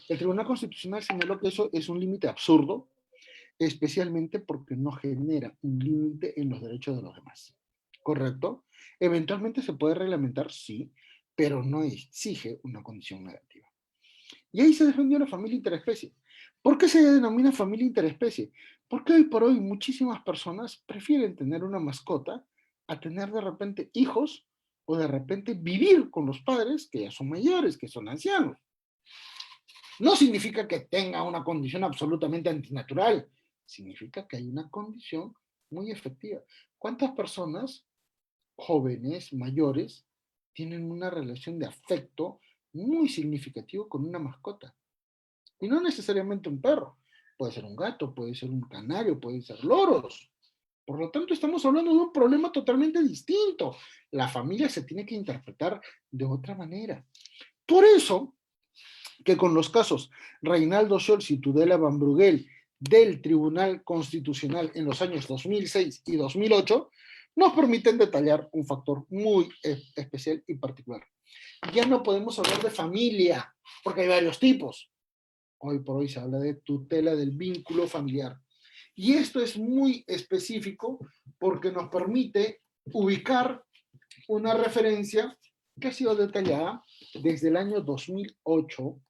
El Tribunal Constitucional señaló que eso es un límite absurdo, especialmente porque no genera un límite en los derechos de los demás. ¿Correcto? Eventualmente se puede reglamentar, sí, pero no exige una condición negativa. Y ahí se defendió la familia interespecie. ¿Por qué se denomina familia interespecie? Porque hoy por hoy muchísimas personas prefieren tener una mascota a tener de repente hijos o de repente vivir con los padres que ya son mayores, que son ancianos. No significa que tenga una condición absolutamente antinatural, significa que hay una condición muy efectiva. ¿Cuántas personas, jóvenes, mayores, tienen una relación de afecto muy significativo con una mascota? Y no necesariamente un perro, puede ser un gato, puede ser un canario, pueden ser loros. Por lo tanto, estamos hablando de un problema totalmente distinto. La familia se tiene que interpretar de otra manera. Por eso, que con los casos Reinaldo Scholz y Tudela Van Brugel del Tribunal Constitucional en los años 2006 y 2008 nos permiten detallar un factor muy especial y particular. Ya no podemos hablar de familia, porque hay varios tipos. Hoy por hoy se habla de tutela del vínculo familiar. Y esto es muy específico porque nos permite ubicar una referencia que ha sido detallada desde el año 2008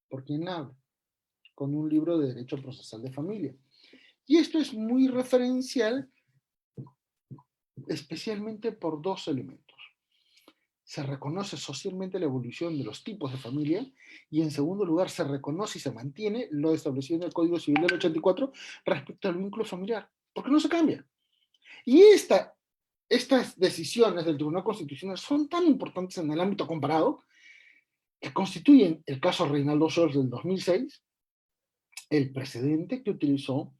por quien habla, con un libro de Derecho Procesal de Familia. Y esto es muy referencial, especialmente por dos elementos. Se reconoce socialmente la evolución de los tipos de familia y en segundo lugar se reconoce y se mantiene lo establecido en el Código Civil del 84 respecto al vínculo familiar, porque no se cambia. Y estas decisiones del Tribunal Constitucional son tan importantes en el ámbito comparado que constituyen el caso Reinaldo Scholz del 2006, el precedente que utilizó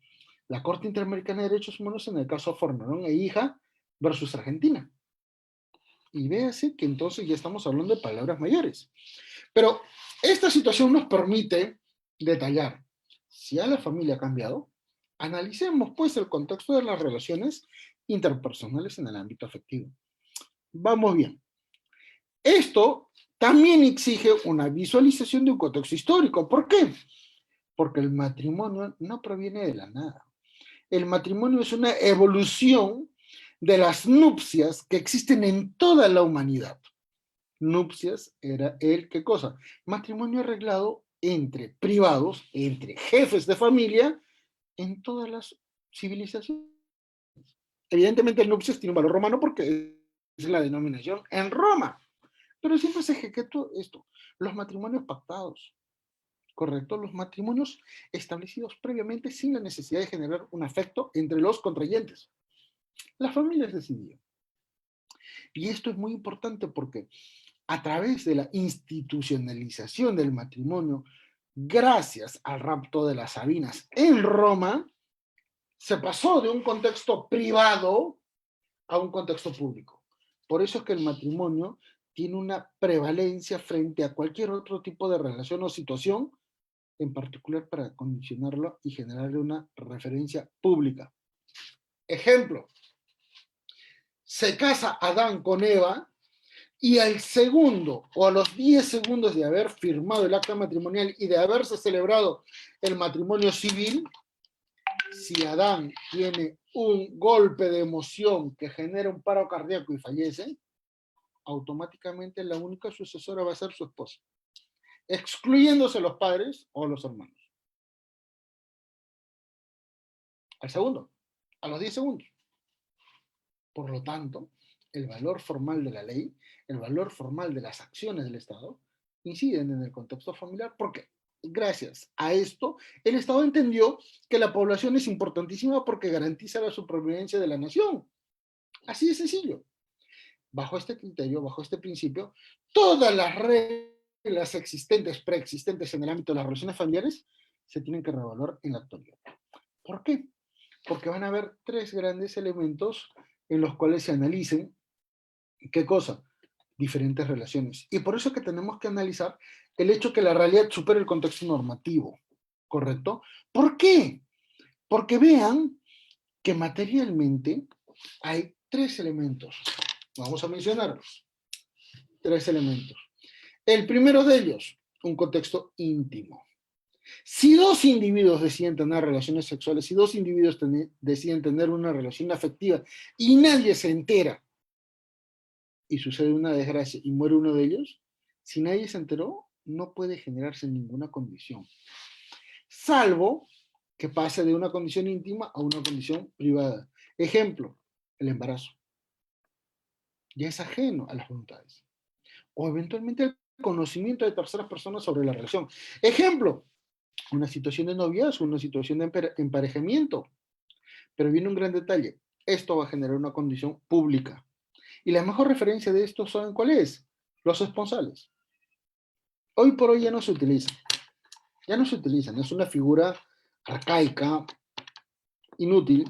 la Corte Interamericana de Derechos Humanos en el caso Fornarón e hija versus Argentina. Y véase que entonces ya estamos hablando de palabras mayores. Pero esta situación nos permite detallar si a la familia ha cambiado. Analicemos pues el contexto de las relaciones interpersonales en el ámbito afectivo. Vamos bien. Esto también exige una visualización de un contexto histórico. ¿Por qué? Porque el matrimonio no proviene de la nada. El matrimonio es una evolución de las nupcias que existen en toda la humanidad. Nupcias era ¿qué cosa? Matrimonio arreglado entre privados, entre jefes de familia, en todas las civilizaciones. Evidentemente el nupcias tiene un valor romano porque es la denominación en Roma, pero siempre se ejecutó esto, los matrimonios pactados, ¿correcto? Los matrimonios establecidos previamente sin la necesidad de generar un afecto entre los contrayentes. Las familias decidían. Y esto es muy importante porque a través de la institucionalización del matrimonio, gracias al rapto de las Sabinas en Roma, se pasó de un contexto privado a un contexto público. Por eso es que el matrimonio tiene una prevalencia frente a cualquier otro tipo de relación o situación, en particular para condicionarlo y generarle una referencia pública. Ejemplo, se casa Adán con Eva y al segundo o a los 10 segundos de haber firmado el acta matrimonial y de haberse celebrado el matrimonio civil, si Adán tiene un golpe de emoción que genera un paro cardíaco y fallece, automáticamente la única sucesora va a ser su esposa, excluyéndose los padres o los hermanos. Al segundo, a los 10 segundos. Por lo tanto, el valor formal de la ley, el valor formal de las acciones del Estado, inciden en el contexto familiar porque gracias a esto el Estado entendió que la población es importantísima porque garantiza la supervivencia de la nación. Así de sencillo. Bajo este criterio, bajo este principio, todas las reglas existentes, preexistentes en el ámbito de las relaciones familiares se tienen que revaluar en la actualidad. ¿Por qué? Porque van a haber tres grandes elementos en los cuales se analicen, ¿qué cosa? Diferentes relaciones. Y por eso es que tenemos que analizar el hecho que la realidad supera el contexto normativo, ¿correcto? ¿Por qué? Porque vean que materialmente hay tres elementos. Vamos a mencionarlos. Tres elementos. El primero de ellos, un contexto íntimo. Si dos individuos deciden tener relaciones sexuales, si dos individuos deciden tener una relación afectiva y nadie se entera y sucede una desgracia y muere uno de ellos, si nadie se enteró, no puede generarse ninguna condición. Salvo que pase de una condición íntima a una condición privada. Ejemplo, el embarazo. Ya es ajeno a las voluntades. O eventualmente el conocimiento de terceras personas sobre la relación. Ejemplo, una situación de noviazgo, una situación de emparejamiento. Pero viene un gran detalle. Esto va a generar una condición pública. Y la mejor referencia de esto, ¿saben cuál es? Los esponsales. Hoy por hoy ya no se utilizan. Ya no se utilizan. Es una figura arcaica, inútil,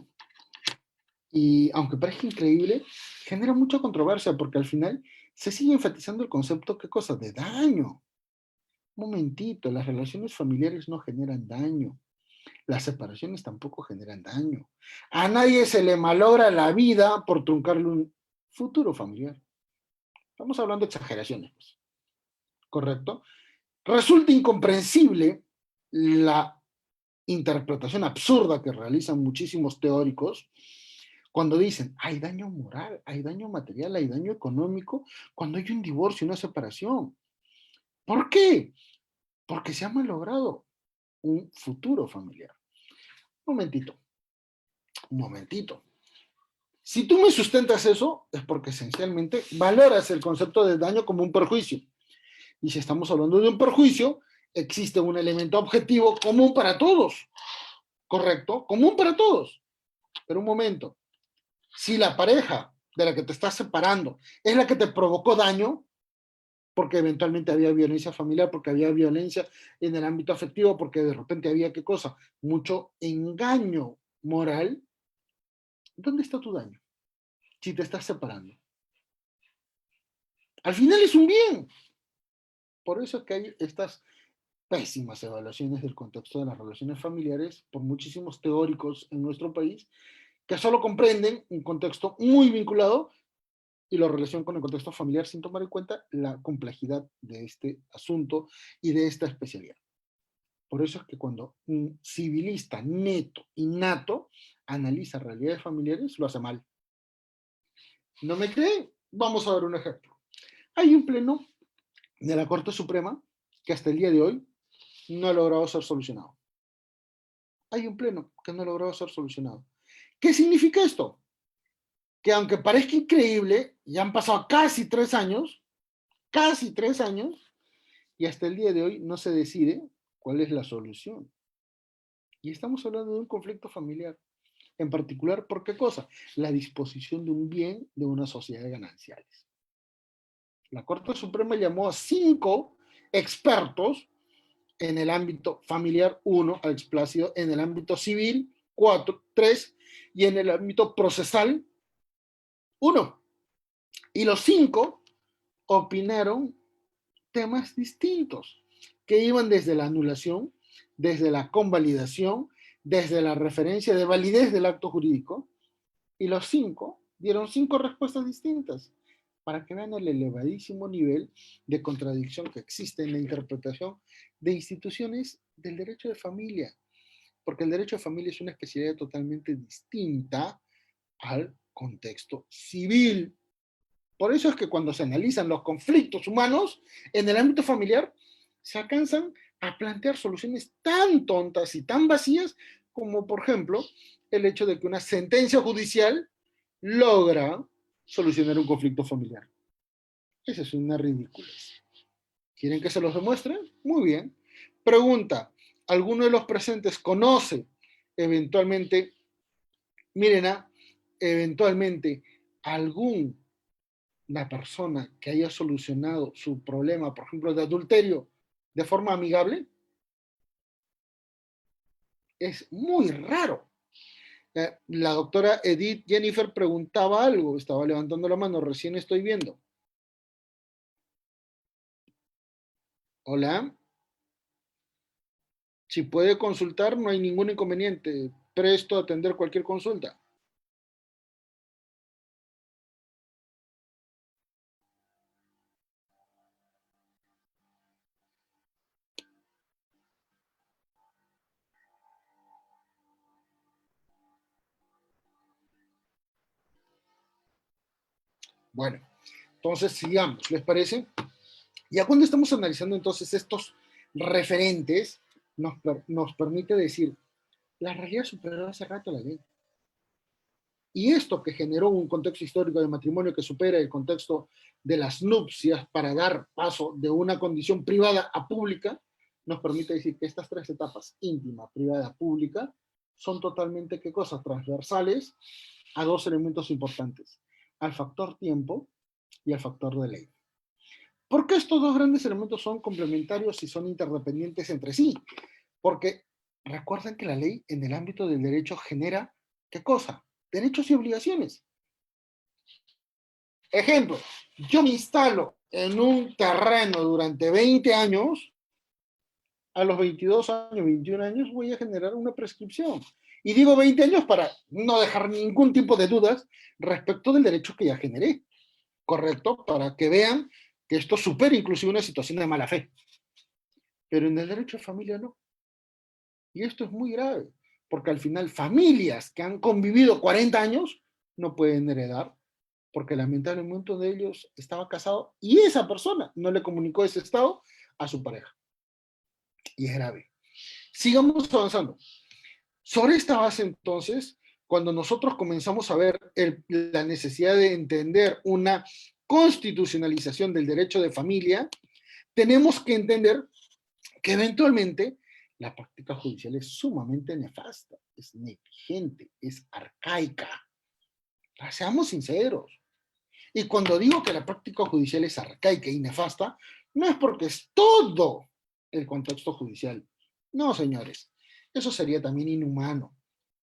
y aunque parezca increíble, genera mucha controversia porque al final se sigue enfatizando el concepto, ¿qué cosa? De daño. Un momentito, las relaciones familiares no generan daño. Las separaciones tampoco generan daño. A nadie se le malogra la vida por truncarle un futuro familiar. Estamos hablando de exageraciones, pues. ¿Correcto? Resulta incomprensible la interpretación absurda que realizan muchísimos teóricos cuando dicen, hay daño moral, hay daño material, hay daño económico, cuando hay un divorcio, una separación. ¿Por qué? Porque se ha malogrado un futuro familiar. Un momentito, un momentito. Si tú me sustentas eso, es porque esencialmente valoras el concepto de daño como un perjuicio. Y si estamos hablando de un perjuicio, existe un elemento objetivo común para todos. ¿Correcto? Común para todos. Pero un momento, si la pareja de la que te estás separando es la que te provocó daño, porque eventualmente había violencia familiar, porque había violencia en el ámbito afectivo, porque de repente había, ¿qué cosa? Mucho engaño moral, ¿dónde está tu daño? Si te estás separando. Al final es un bien. Por eso es que hay estas pésimas evaluaciones del contexto de las relaciones familiares por muchísimos teóricos en nuestro país que solo comprenden un contexto muy vinculado y lo relacionan con el contexto familiar sin tomar en cuenta la complejidad de este asunto y de esta especialidad. Por eso es que cuando un civilista neto, innato, analiza realidades familiares, lo hace mal. ¿No me creen? Vamos a ver un ejemplo. Hay un pleno de la Corte Suprema que hasta el día de hoy no ha logrado ser solucionado. Hay un pleno que no ha logrado ser solucionado. ¿Qué significa esto? que aunque parezca increíble, ya han pasado casi 3 años, y hasta el día de hoy no se decide cuál es la solución. Y estamos hablando de un conflicto familiar. En particular, ¿por qué cosa? La disposición de un bien de una sociedad de gananciales. La Corte Suprema llamó a 5 expertos en el ámbito familiar, 1, Alex Plácido, en el ámbito civil, 3, y en el ámbito procesal, 1. Y los 5 opinaron temas distintos, que iban desde la anulación, desde la convalidación, desde la referencia de validez del acto jurídico, y los 5 dieron 5 respuestas distintas, para que vean el elevadísimo nivel de contradicción que existe en la interpretación de instituciones del derecho de familia, porque el derecho de familia es una especialidad totalmente distinta al contexto civil. Por eso es que cuando se analizan los conflictos humanos en el ámbito familiar, se alcanzan a plantear soluciones tan tontas y tan vacías como, por ejemplo, el hecho de que una sentencia judicial logra solucionar un conflicto familiar. Esa es una ridiculez. ¿Quieren que se los demuestre? Muy bien. Pregunta, ¿alguno de los presentes conoce eventualmente, miren, eventualmente alguna persona que haya solucionado su problema, por ejemplo, de adulterio, de forma amigable? Es muy raro. La doctora Edith Jennifer preguntaba algo, estaba levantando la mano, recién estoy viendo. Hola. Si puede consultar, no hay ningún inconveniente. Presto a atender cualquier consulta. Bueno, entonces sigamos, ¿les parece? Ya cuando estamos analizando entonces estos referentes, nos permite decir, la realidad superó hace rato la ley. Y esto que generó un contexto histórico de matrimonio que supera el contexto de las nupcias para dar paso de una condición privada a pública, nos permite decir que estas 3 etapas, íntima, privada, pública, son totalmente, ¿qué cosas? Transversales a 2 elementos importantes, al factor tiempo y al factor de ley. ¿Por qué estos 2 grandes elementos son complementarios y son interdependientes entre sí? Porque recuerden que la ley en el ámbito del derecho genera, ¿qué cosa? Derechos y obligaciones. Ejemplo, yo me instalo en un terreno durante 20 años, a los 22 años, 21 años, voy a generar una prescripción. Y digo 20 años para no dejar ningún tipo de dudas respecto del derecho que ya generé. ¿Correcto? Para que vean que esto supera inclusive una situación de mala fe. Pero en el derecho de familia no. Y esto es muy grave, porque al final familias que han convivido 40 años no pueden heredar, porque lamentablemente uno de ellos estaba casado y esa persona no le comunicó ese estado a su pareja. Y es grave. Sigamos avanzando. Sobre esta base, entonces, cuando nosotros comenzamos a ver la necesidad de entender una constitucionalización del derecho de familia, tenemos que entender que eventualmente la práctica judicial es sumamente nefasta, es negligente, es arcaica. Seamos sinceros. Y cuando digo que la práctica judicial es arcaica y nefasta, no es porque es todo el contexto judicial. No, señores, eso sería también inhumano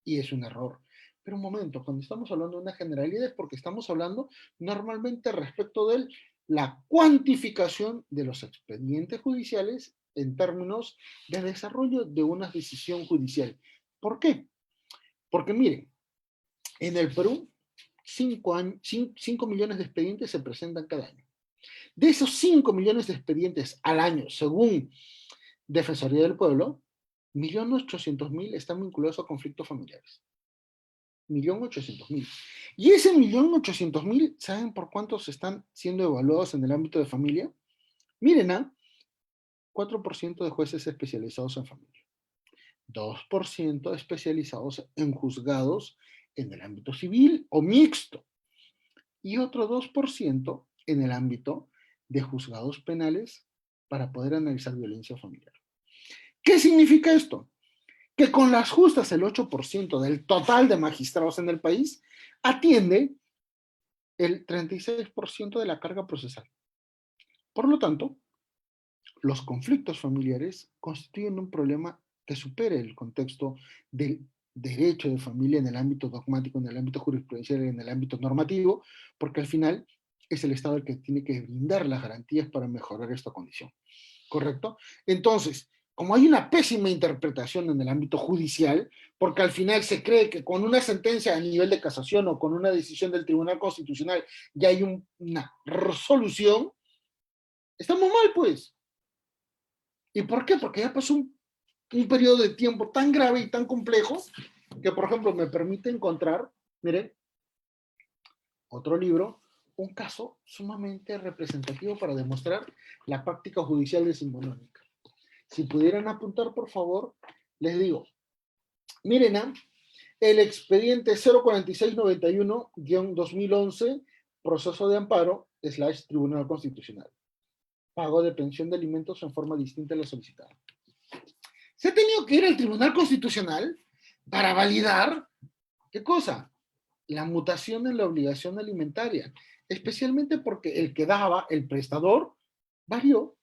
y es un error. Pero un momento, cuando estamos hablando de una generalidad es porque estamos hablando normalmente respecto de la cuantificación de los expedientes judiciales en términos de desarrollo de una decisión judicial. ¿Por qué? Porque miren, en el Perú 5 millones de expedientes se presentan cada año. De esos 5 millones de expedientes al año, según Defensoría del Pueblo, 1.800.000 están vinculados a conflictos familiares. 1.800.000. Y ese 1.800.000, ¿saben por cuántos están siendo evaluados en el ámbito de familia? Miren, 4% de jueces especializados en familia. 2% especializados en juzgados en el ámbito civil o mixto. y otro 2% en el ámbito de juzgados penales para poder analizar violencia familiar. ¿Qué significa esto? Que con las justas el 8% del total de magistrados en el país atiende el 36% de la carga procesal. Por lo tanto, los conflictos familiares constituyen un problema que supere el contexto del derecho de familia en el ámbito dogmático, en el ámbito jurisprudencial, en el ámbito normativo, porque al final es el Estado el que tiene que brindar las garantías para mejorar esta condición. ¿Correcto? Entonces, como hay una pésima interpretación en el ámbito judicial, porque al final se cree que con una sentencia a nivel de casación o con una decisión del Tribunal Constitucional ya hay una resolución, estamos mal, pues. ¿Y por qué? Porque ya pasó un periodo de tiempo tan grave y tan complejo que, por ejemplo, me permite encontrar, miren, otro libro, un caso sumamente representativo para demostrar la práctica judicial decimonónica. Si pudieran apuntar, por favor, les digo, miren, el expediente 04691-2011, proceso de amparo, / Tribunal Constitucional. Pago de pensión de alimentos en forma distinta a la solicitada. Se ha tenido que ir al Tribunal Constitucional para validar, ¿qué cosa? La mutación en la obligación alimentaria, especialmente porque el que daba, el prestador, varió,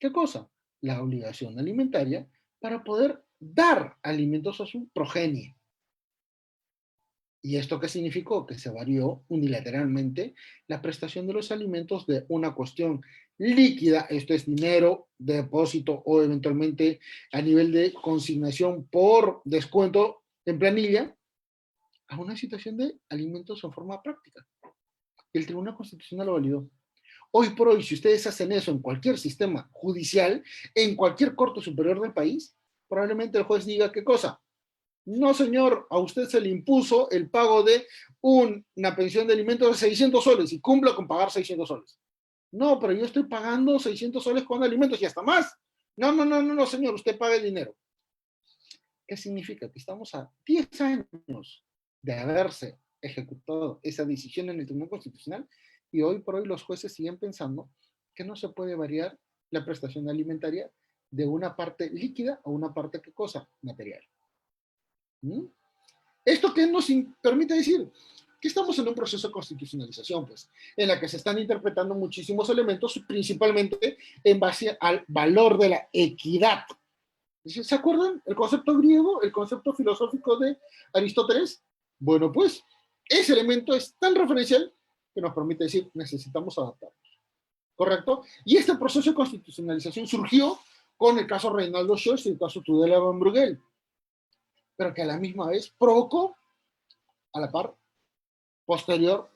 ¿qué cosa? La obligación alimentaria para poder dar alimentos a su progenie. ¿Y esto qué significó? Que se varió unilateralmente la prestación de los alimentos de una cuestión líquida, esto es dinero, depósito o eventualmente a nivel de consignación por descuento en planilla, a una situación de alimentos en forma práctica. El Tribunal Constitucional lo validó. Hoy por hoy, si ustedes hacen eso en cualquier sistema judicial, en cualquier corte superior del país, probablemente el juez diga, ¿qué cosa? No, señor, a usted se le impuso el pago de una pensión de alimentos de 600 soles y cumpla con pagar 600 soles. No, pero yo estoy pagando 600 soles con alimentos y hasta más. No, no, no, no, no, señor, usted paga el dinero. ¿Qué significa? Que estamos a 10 años de haberse ejecutado esa decisión en el Tribunal Constitucional y hoy por hoy los jueces siguen pensando que no se puede variar la prestación alimentaria de una parte líquida a una parte, ¿qué cosa? Material. ¿Mm? ¿Esto qué nos permite decir? Que estamos en un proceso de constitucionalización, pues, en la que se están interpretando muchísimos elementos, principalmente en base al valor de la equidad. ¿Se acuerdan? El concepto griego, el concepto filosófico de Aristóteles. Bueno, pues, ese elemento es tan referencial que nos permite decir, necesitamos adaptarnos. ¿Correcto? Y este proceso de constitucionalización surgió con el caso Reinaldo Schoes y el caso Tudela Van Bruegel, pero que a la misma vez provocó, a la par, posterior,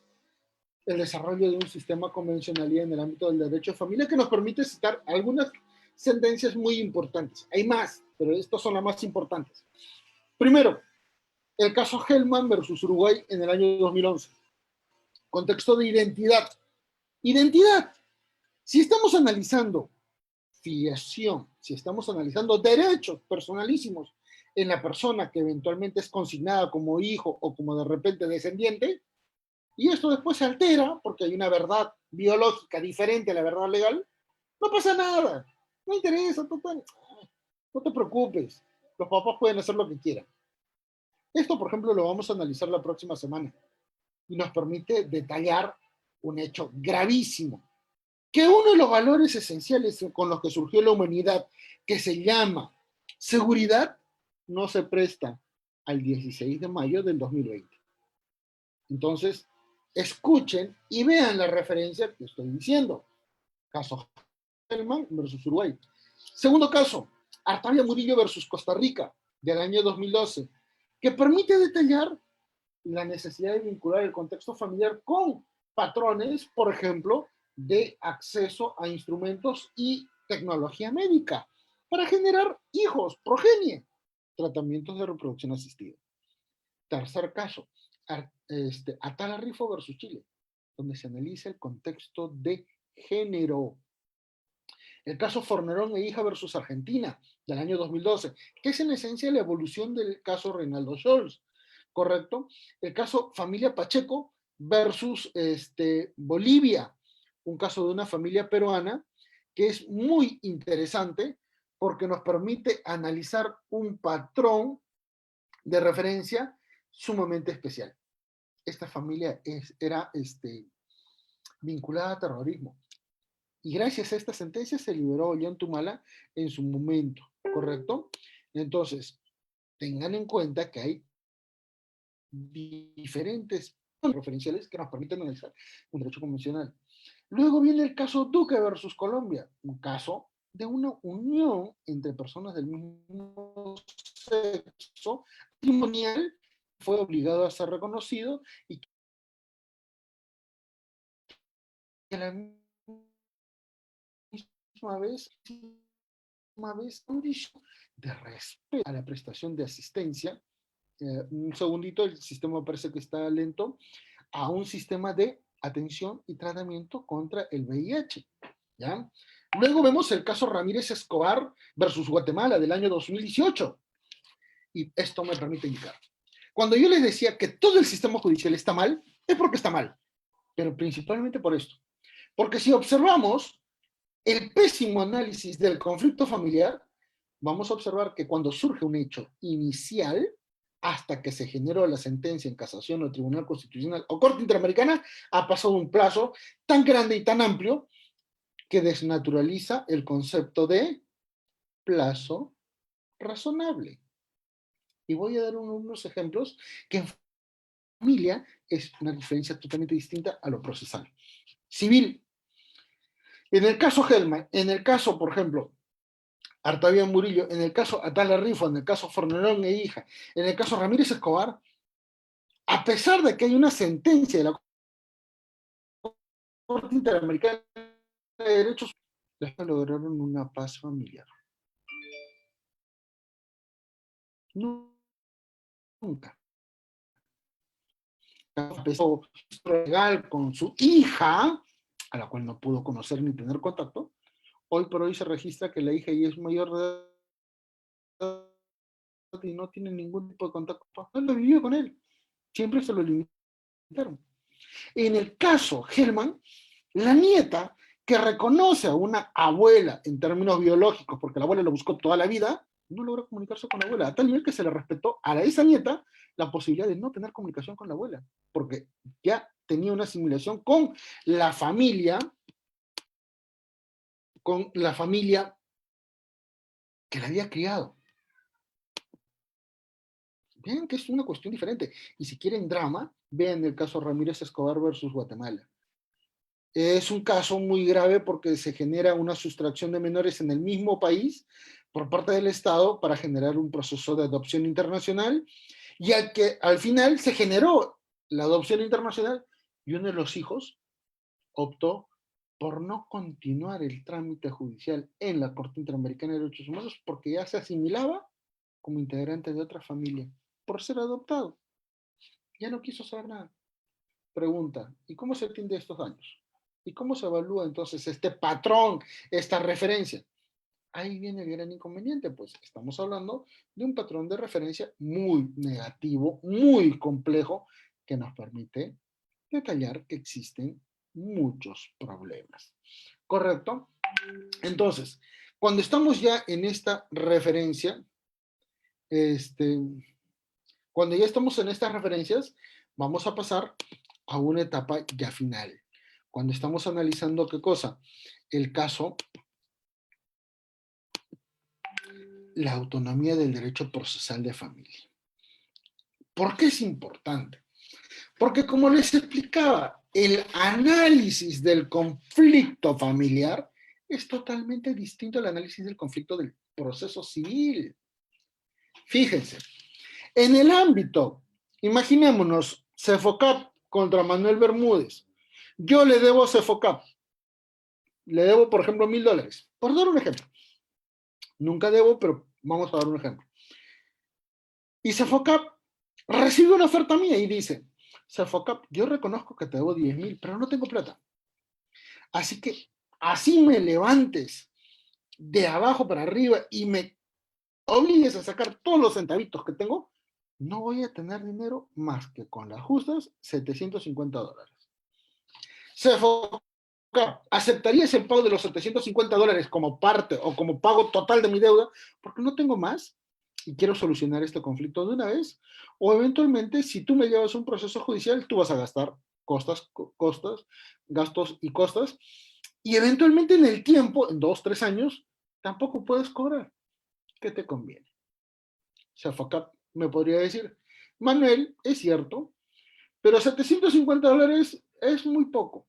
el desarrollo de un sistema convencionalidad en el ámbito del derecho de familia que nos permite citar algunas sentencias muy importantes. Hay más, pero estas son las más importantes. Primero, el caso Hellman versus Uruguay en el año 2011. Contexto de identidad. Identidad. Si estamos analizando filiación, si estamos analizando derechos personalísimos en la persona que eventualmente es consignada como hijo o como de repente descendiente, y esto después se altera porque hay una verdad biológica diferente a la verdad legal, no pasa nada, no interesa, total, no te preocupes, los papás pueden hacer lo que quieran. Esto, por ejemplo, lo vamos a analizar la próxima semana y nos permite detallar un hecho gravísimo, que uno de los valores esenciales con los que surgió la humanidad, que se llama seguridad, no se presta al 16 de mayo del 2020. Entonces, escuchen y vean la referencia que estoy diciendo. Caso Hellman versus Uruguay. Segundo caso, Artavia Murillo versus Costa Rica, del año 2012, que permite detallar la necesidad de vincular el contexto familiar con patrones, por ejemplo, de acceso a instrumentos y tecnología médica para generar hijos, progenie, tratamientos de reproducción asistida. Tercer caso, Atala Rifo versus Chile, donde se analiza el contexto de género. El caso Fornerón e hija versus Argentina, del año 2012, que es en esencia la evolución del caso Reinaldo Scholz, ¿correcto? El caso Familia Pacheco versus Bolivia, un caso de una familia peruana que es muy interesante porque nos permite analizar un patrón de referencia sumamente especial. Esta familia era vinculada a terrorismo. Y gracias a esta sentencia se liberó a Ollantumala en su momento, ¿correcto? Entonces, tengan en cuenta que hay diferentes referenciales que nos permiten analizar un derecho convencional. Luego viene el caso Duque versus Colombia, un caso de una unión entre personas del mismo sexo, matrimonial, fue obligado a ser reconocido y que a la misma vez de respeto a la prestación de asistencia. Un segundito, el sistema parece que está lento, a un sistema de atención y tratamiento contra el VIH. ¿Ya? Luego vemos el caso Ramírez Escobar versus Guatemala del año 2018. Y esto me permite indicar. Cuando yo les decía que todo el sistema judicial está mal, es porque está mal, pero principalmente por esto. Porque si observamos el pésimo análisis del conflicto familiar, vamos a observar que cuando surge un hecho inicial, hasta que se generó la sentencia en casación o tribunal constitucional o corte interamericana, ha pasado un plazo tan grande y tan amplio que desnaturaliza el concepto de plazo razonable. Y voy a dar unos ejemplos que en familia es una diferencia totalmente distinta a lo procesal. Civil. En el caso Helma, en el caso, por ejemplo, Artavia Murillo, en el caso Atala Rifo, en el caso Fornerón e hija, en el caso Ramírez Escobar, a pesar de que hay una sentencia de la Corte Interamericana de Derechos Humanos, lograron una paz familiar. Nunca. Empezó legal con su hija, a la cual no pudo conocer ni tener contacto. Hoy por hoy se registra que la hija ya es mayor de edad y no tiene ningún tipo de contacto. No lo vivió con él. Siempre se lo limitaron. En el caso Helman, la nieta que reconoce a una abuela en términos biológicos, porque la abuela lo buscó toda la vida, no logra comunicarse con la abuela, a tal nivel que se le respetó a esa nieta la posibilidad de no tener comunicación con la abuela, porque ya tenía una asimilación con la familia que la había criado. Vean que es una cuestión diferente. Y si quieren drama, vean el caso Ramírez Escobar versus Guatemala. Es un caso muy grave porque se genera una sustracción de menores en el mismo país por parte del Estado para generar un proceso de adopción internacional, y al final se generó la adopción internacional y uno de los hijos optó por no continuar el trámite judicial en la Corte Interamericana de Derechos Humanos porque ya se asimilaba como integrante de otra familia por ser adoptado. Ya no quiso saber nada. Pregunta, ¿y cómo se atiende estos daños? ¿Y cómo se evalúa entonces este patrón, esta referencia? Ahí viene el gran inconveniente, pues estamos hablando de un patrón de referencia muy negativo, muy complejo, que nos permite detallar que existen muchos problemas. ¿Correcto? Entonces, cuando estamos ya en esta referencia, cuando ya estamos en estas referencias, vamos a pasar a una etapa ya final. Cuando estamos analizando qué cosa, el caso, la autonomía del derecho procesal de familia. ¿Por qué es importante? Porque como les explicaba, el análisis del conflicto familiar es totalmente distinto al análisis del conflicto del proceso civil. Fíjense, en el ámbito, imaginémonos, Cefocap contra Manuel Bermúdez. Yo le debo a Cefocap, le debo, por ejemplo, $1,000. Por dar un ejemplo. Nunca debo, pero vamos a dar un ejemplo. Y Cefocap recibe una oferta mía y dice, Cefocap, yo reconozco que te debo 10,000, pero no tengo plata. Así que así me levantes de abajo para arriba y me obligues a sacar todos los centavitos que tengo, no voy a tener dinero más que con las justas $750. Sefocap, ¿aceptarías el pago de los $750 como parte o como pago total de mi deuda porque no tengo más y quiero solucionar este conflicto de una vez? O eventualmente, si tú me llevas a un proceso judicial, tú vas a gastar gastos y costas, y eventualmente en el tiempo, en 2, 3 años, tampoco puedes cobrar. ¿Qué te conviene? Sefocap me podría decir, Manuel, es cierto, pero $750 es muy poco.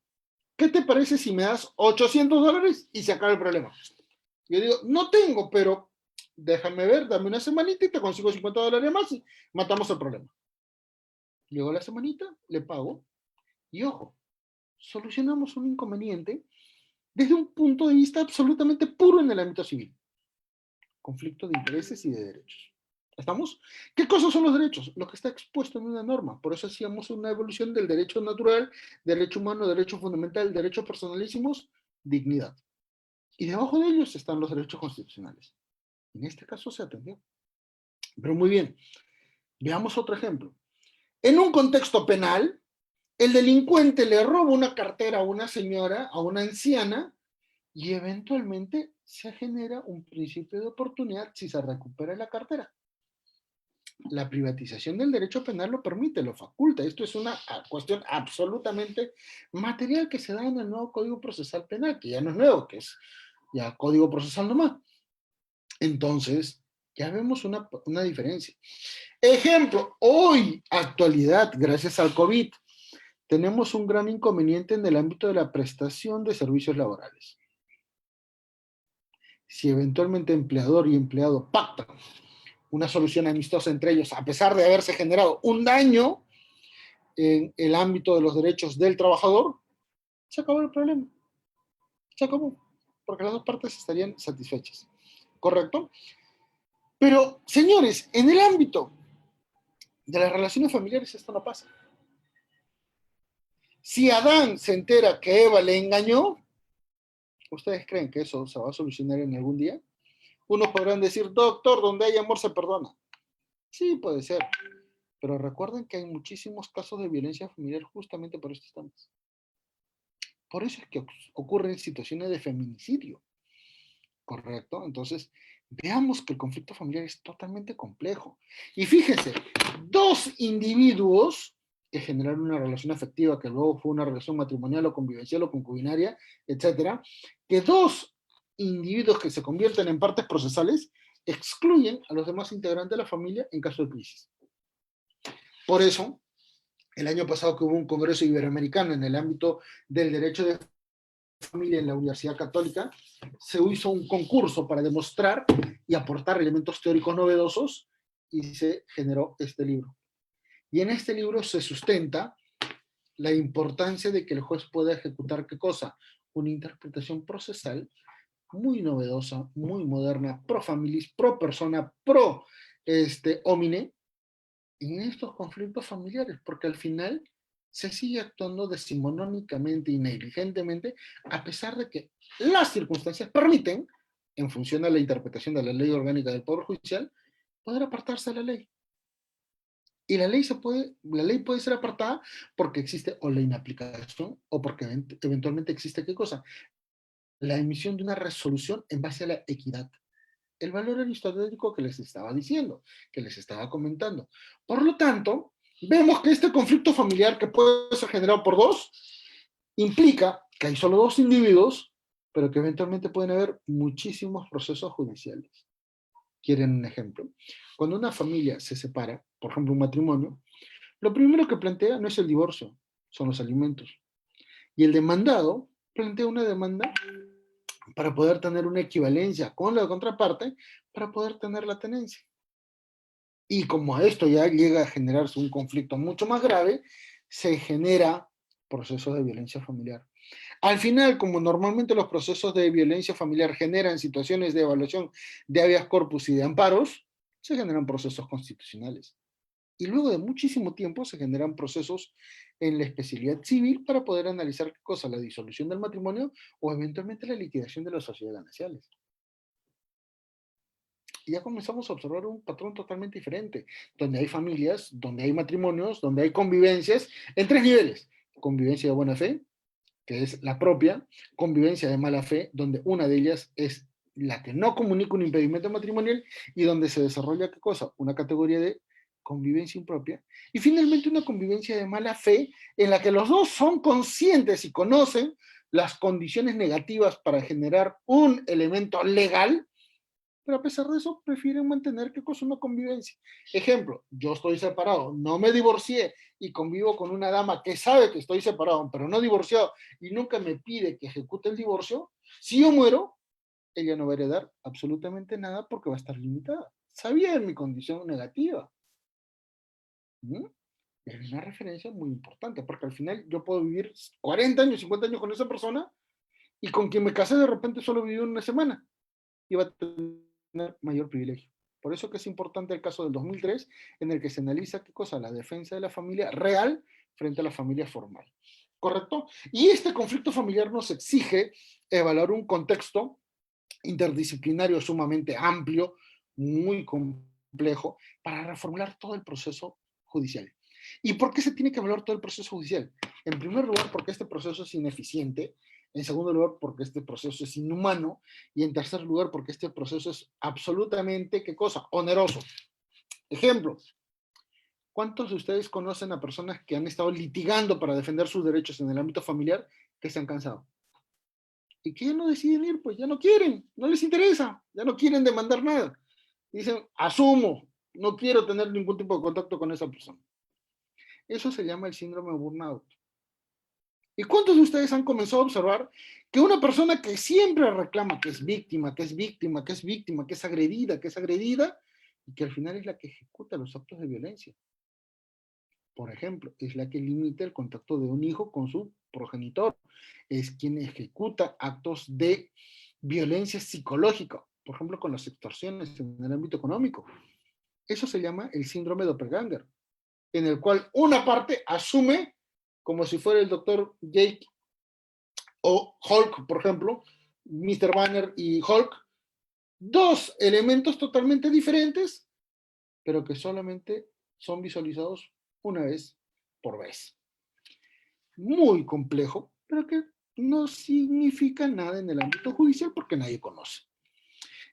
¿Qué te parece si me das $800 y se acaba el problema? Yo digo, no tengo, pero déjame ver, dame una semanita y te consigo $50 más y matamos el problema. Llegó la semanita, le pago y ojo, solucionamos un inconveniente desde un punto de vista absolutamente puro en el ámbito civil. Conflicto de intereses y de derechos. ¿Estamos? ¿Qué cosas son los derechos? Lo que está expuesto en una norma. Por eso hacíamos una evolución del derecho natural, derecho humano, derecho fundamental, derechos personalísimos, dignidad. Y debajo de ellos están los derechos constitucionales. En este caso se atendió. Pero muy bien, veamos otro ejemplo. En un contexto penal, el delincuente le roba una cartera a una señora, a una anciana, y eventualmente se genera un principio de oportunidad si se recupera la cartera. La privatización del derecho penal lo permite, lo faculta. Esto es una cuestión absolutamente material que se da en el nuevo Código Procesal Penal, que ya no es nuevo, que es ya Código Procesal nomás. Entonces, ya vemos una diferencia. Ejemplo, hoy, actualidad, gracias al COVID, tenemos un gran inconveniente en el ámbito de la prestación de servicios laborales. Si eventualmente empleador y empleado pactan una solución amistosa entre ellos, a pesar de haberse generado un daño en el ámbito de los derechos del trabajador, se acabó el problema. Se acabó. Porque las dos partes estarían satisfechas. ¿Correcto? Pero, señores, en el ámbito de las relaciones familiares esto no pasa. Si Adán se entera que Eva le engañó, ¿ustedes creen que eso se va a solucionar en algún día? Unos podrán decir, doctor, donde hay amor se perdona. Sí, puede ser. Pero recuerden que hay muchísimos casos de violencia familiar justamente por estos temas. Por eso es que ocurren situaciones de feminicidio. ¿Correcto? Entonces, veamos que el conflicto familiar es totalmente complejo. Y fíjense, dos individuos que generaron una relación afectiva, que luego fue una relación matrimonial o convivencial o concubinaria, etcétera, que dos individuos que se convierten en partes procesales excluyen a los demás integrantes de la familia en caso de crisis. Por eso, el año pasado que hubo un congreso iberoamericano en el ámbito del derecho de familia en la Universidad Católica, se hizo un concurso para demostrar y aportar elementos teóricos novedosos y se generó este libro. Y en este libro se sustenta la importancia de que el juez pueda ejecutar ¿qué cosa? Una interpretación procesal muy novedosa, muy moderna, pro familis, pro persona, pro homine, en estos conflictos familiares, porque al final se sigue actuando decimonónicamente y negligentemente, a pesar de que las circunstancias permiten, en función de la interpretación de la ley orgánica del Poder Judicial, poder apartarse de la ley. Y la ley puede ser apartada porque existe o la inaplicación o porque eventualmente existe ¿qué cosa? La emisión de una resolución en base a la equidad. El valor aristotélico que les estaba diciendo, que les estaba comentando. Por lo tanto, vemos que este conflicto familiar que puede ser generado por dos, implica que hay solo dos individuos, pero que eventualmente pueden haber muchísimos procesos judiciales. ¿Quieren un ejemplo? Cuando una familia se separa, por ejemplo un matrimonio, lo primero que plantea no es el divorcio, son los alimentos. Y el demandado plantea una demanda para poder tener una equivalencia con la contraparte, para poder tener la tenencia. Y como esto ya llega a generarse un conflicto mucho más grave, se genera procesos de violencia familiar. Al final, como normalmente los procesos de violencia familiar generan situaciones de evaluación de habeas corpus y de amparos, se generan procesos constitucionales. Y luego de muchísimo tiempo se generan procesos en la especialidad civil para poder analizar qué cosa, la disolución del matrimonio o eventualmente la liquidación de las sociedades gananciales. y ya comenzamos a observar un patrón totalmente diferente, donde hay familias, donde hay matrimonios, donde hay convivencias en tres niveles. Convivencia de buena fe, que es la propia, convivencia de mala fe, donde una de ellas es la que no comunica un impedimento matrimonial y donde se desarrolla, ¿qué cosa? Una categoría de convivencia impropia. Y finalmente una convivencia de mala fe en la que los dos son conscientes y conocen las condiciones negativas para generar un elemento legal, pero a pesar de eso prefieren mantener, ¿qué cosa? Una convivencia. Ejemplo, yo estoy separado, no me divorcié y convivo con una dama que sabe que estoy separado, pero no divorciado y nunca me pide que ejecute el divorcio. Si yo muero, ella no va a heredar absolutamente nada porque va a estar limitada. Sabía de mi condición negativa. ¿Mm? Es una referencia muy importante porque al final yo puedo vivir 40 años, 50 años con esa persona y con quien me casé de repente solo viví una semana y va a tener mayor privilegio. Por eso que es importante el caso del 2003, en el que se analiza qué cosa, la defensa de la familia real frente a la familia formal. ¿Correcto? Y este conflicto familiar nos exige evaluar un contexto interdisciplinario sumamente amplio, muy complejo, para reformular todo el proceso judicial. ¿Y por qué se tiene que evaluar todo el proceso judicial? En primer lugar, porque este proceso es ineficiente. En segundo lugar, porque este proceso es inhumano. Y en tercer lugar, porque este proceso es absolutamente, ¿qué cosa? Oneroso. Ejemplo, ¿cuántos de ustedes conocen a personas que han estado litigando para defender sus derechos en el ámbito familiar que se han cansado? Y que ya no deciden ir, pues ya no quieren, no les interesa, ya no quieren demandar nada. Dicen, asumo, no quiero tener ningún tipo de contacto con esa persona. Eso se llama el síndrome de burnout. ¿Y cuántos de ustedes han comenzado a observar que una persona que siempre reclama que es víctima, que es víctima, que es víctima, que es agredida, y que al final es la que ejecuta los actos de violencia? Por ejemplo, es la que limita el contacto de un hijo con su progenitor, es quien ejecuta actos de violencia psicológica, por ejemplo, con las extorsiones en el ámbito económico. Eso se llama el síndrome de doppelganger, en el cual una parte asume, como si fuera el doctor Jake o Hulk, por ejemplo, Mr. Banner y Hulk, dos elementos totalmente diferentes, pero que solamente son visualizados una vez por vez. Muy complejo, pero que no significa nada en el ámbito judicial porque nadie conoce.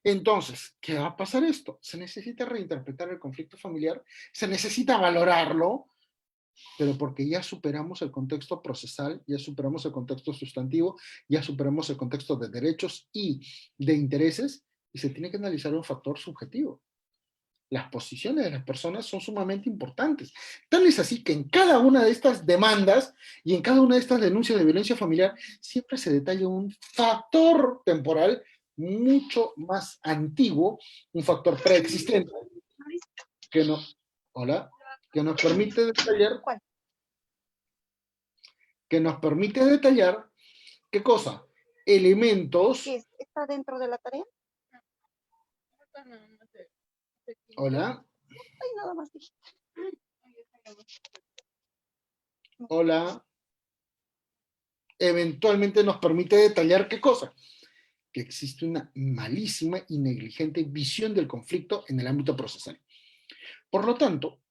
Entonces, ¿qué va a pasar esto? Se necesita reinterpretar el conflicto familiar, se necesita valorarlo, pero porque ya superamos el contexto procesal, ya superamos el contexto sustantivo, ya superamos el contexto de derechos y de intereses, y se tiene que analizar un factor subjetivo. Las posiciones de las personas son sumamente importantes. Tal es así que en cada una de estas demandas y en cada una de estas denuncias de violencia familiar siempre se detalla un factor temporal mucho más antiguo, un factor preexistente que no, hola, que nos permite detallar, ¿qué cosa? Elementos. ¿Está dentro de la tarea? Hola. Ay, nada más. Hola. Eventualmente nos permite detallar ¿qué cosa? Que existe una malísima y negligente visión del conflicto en el ámbito procesal. Por lo tanto,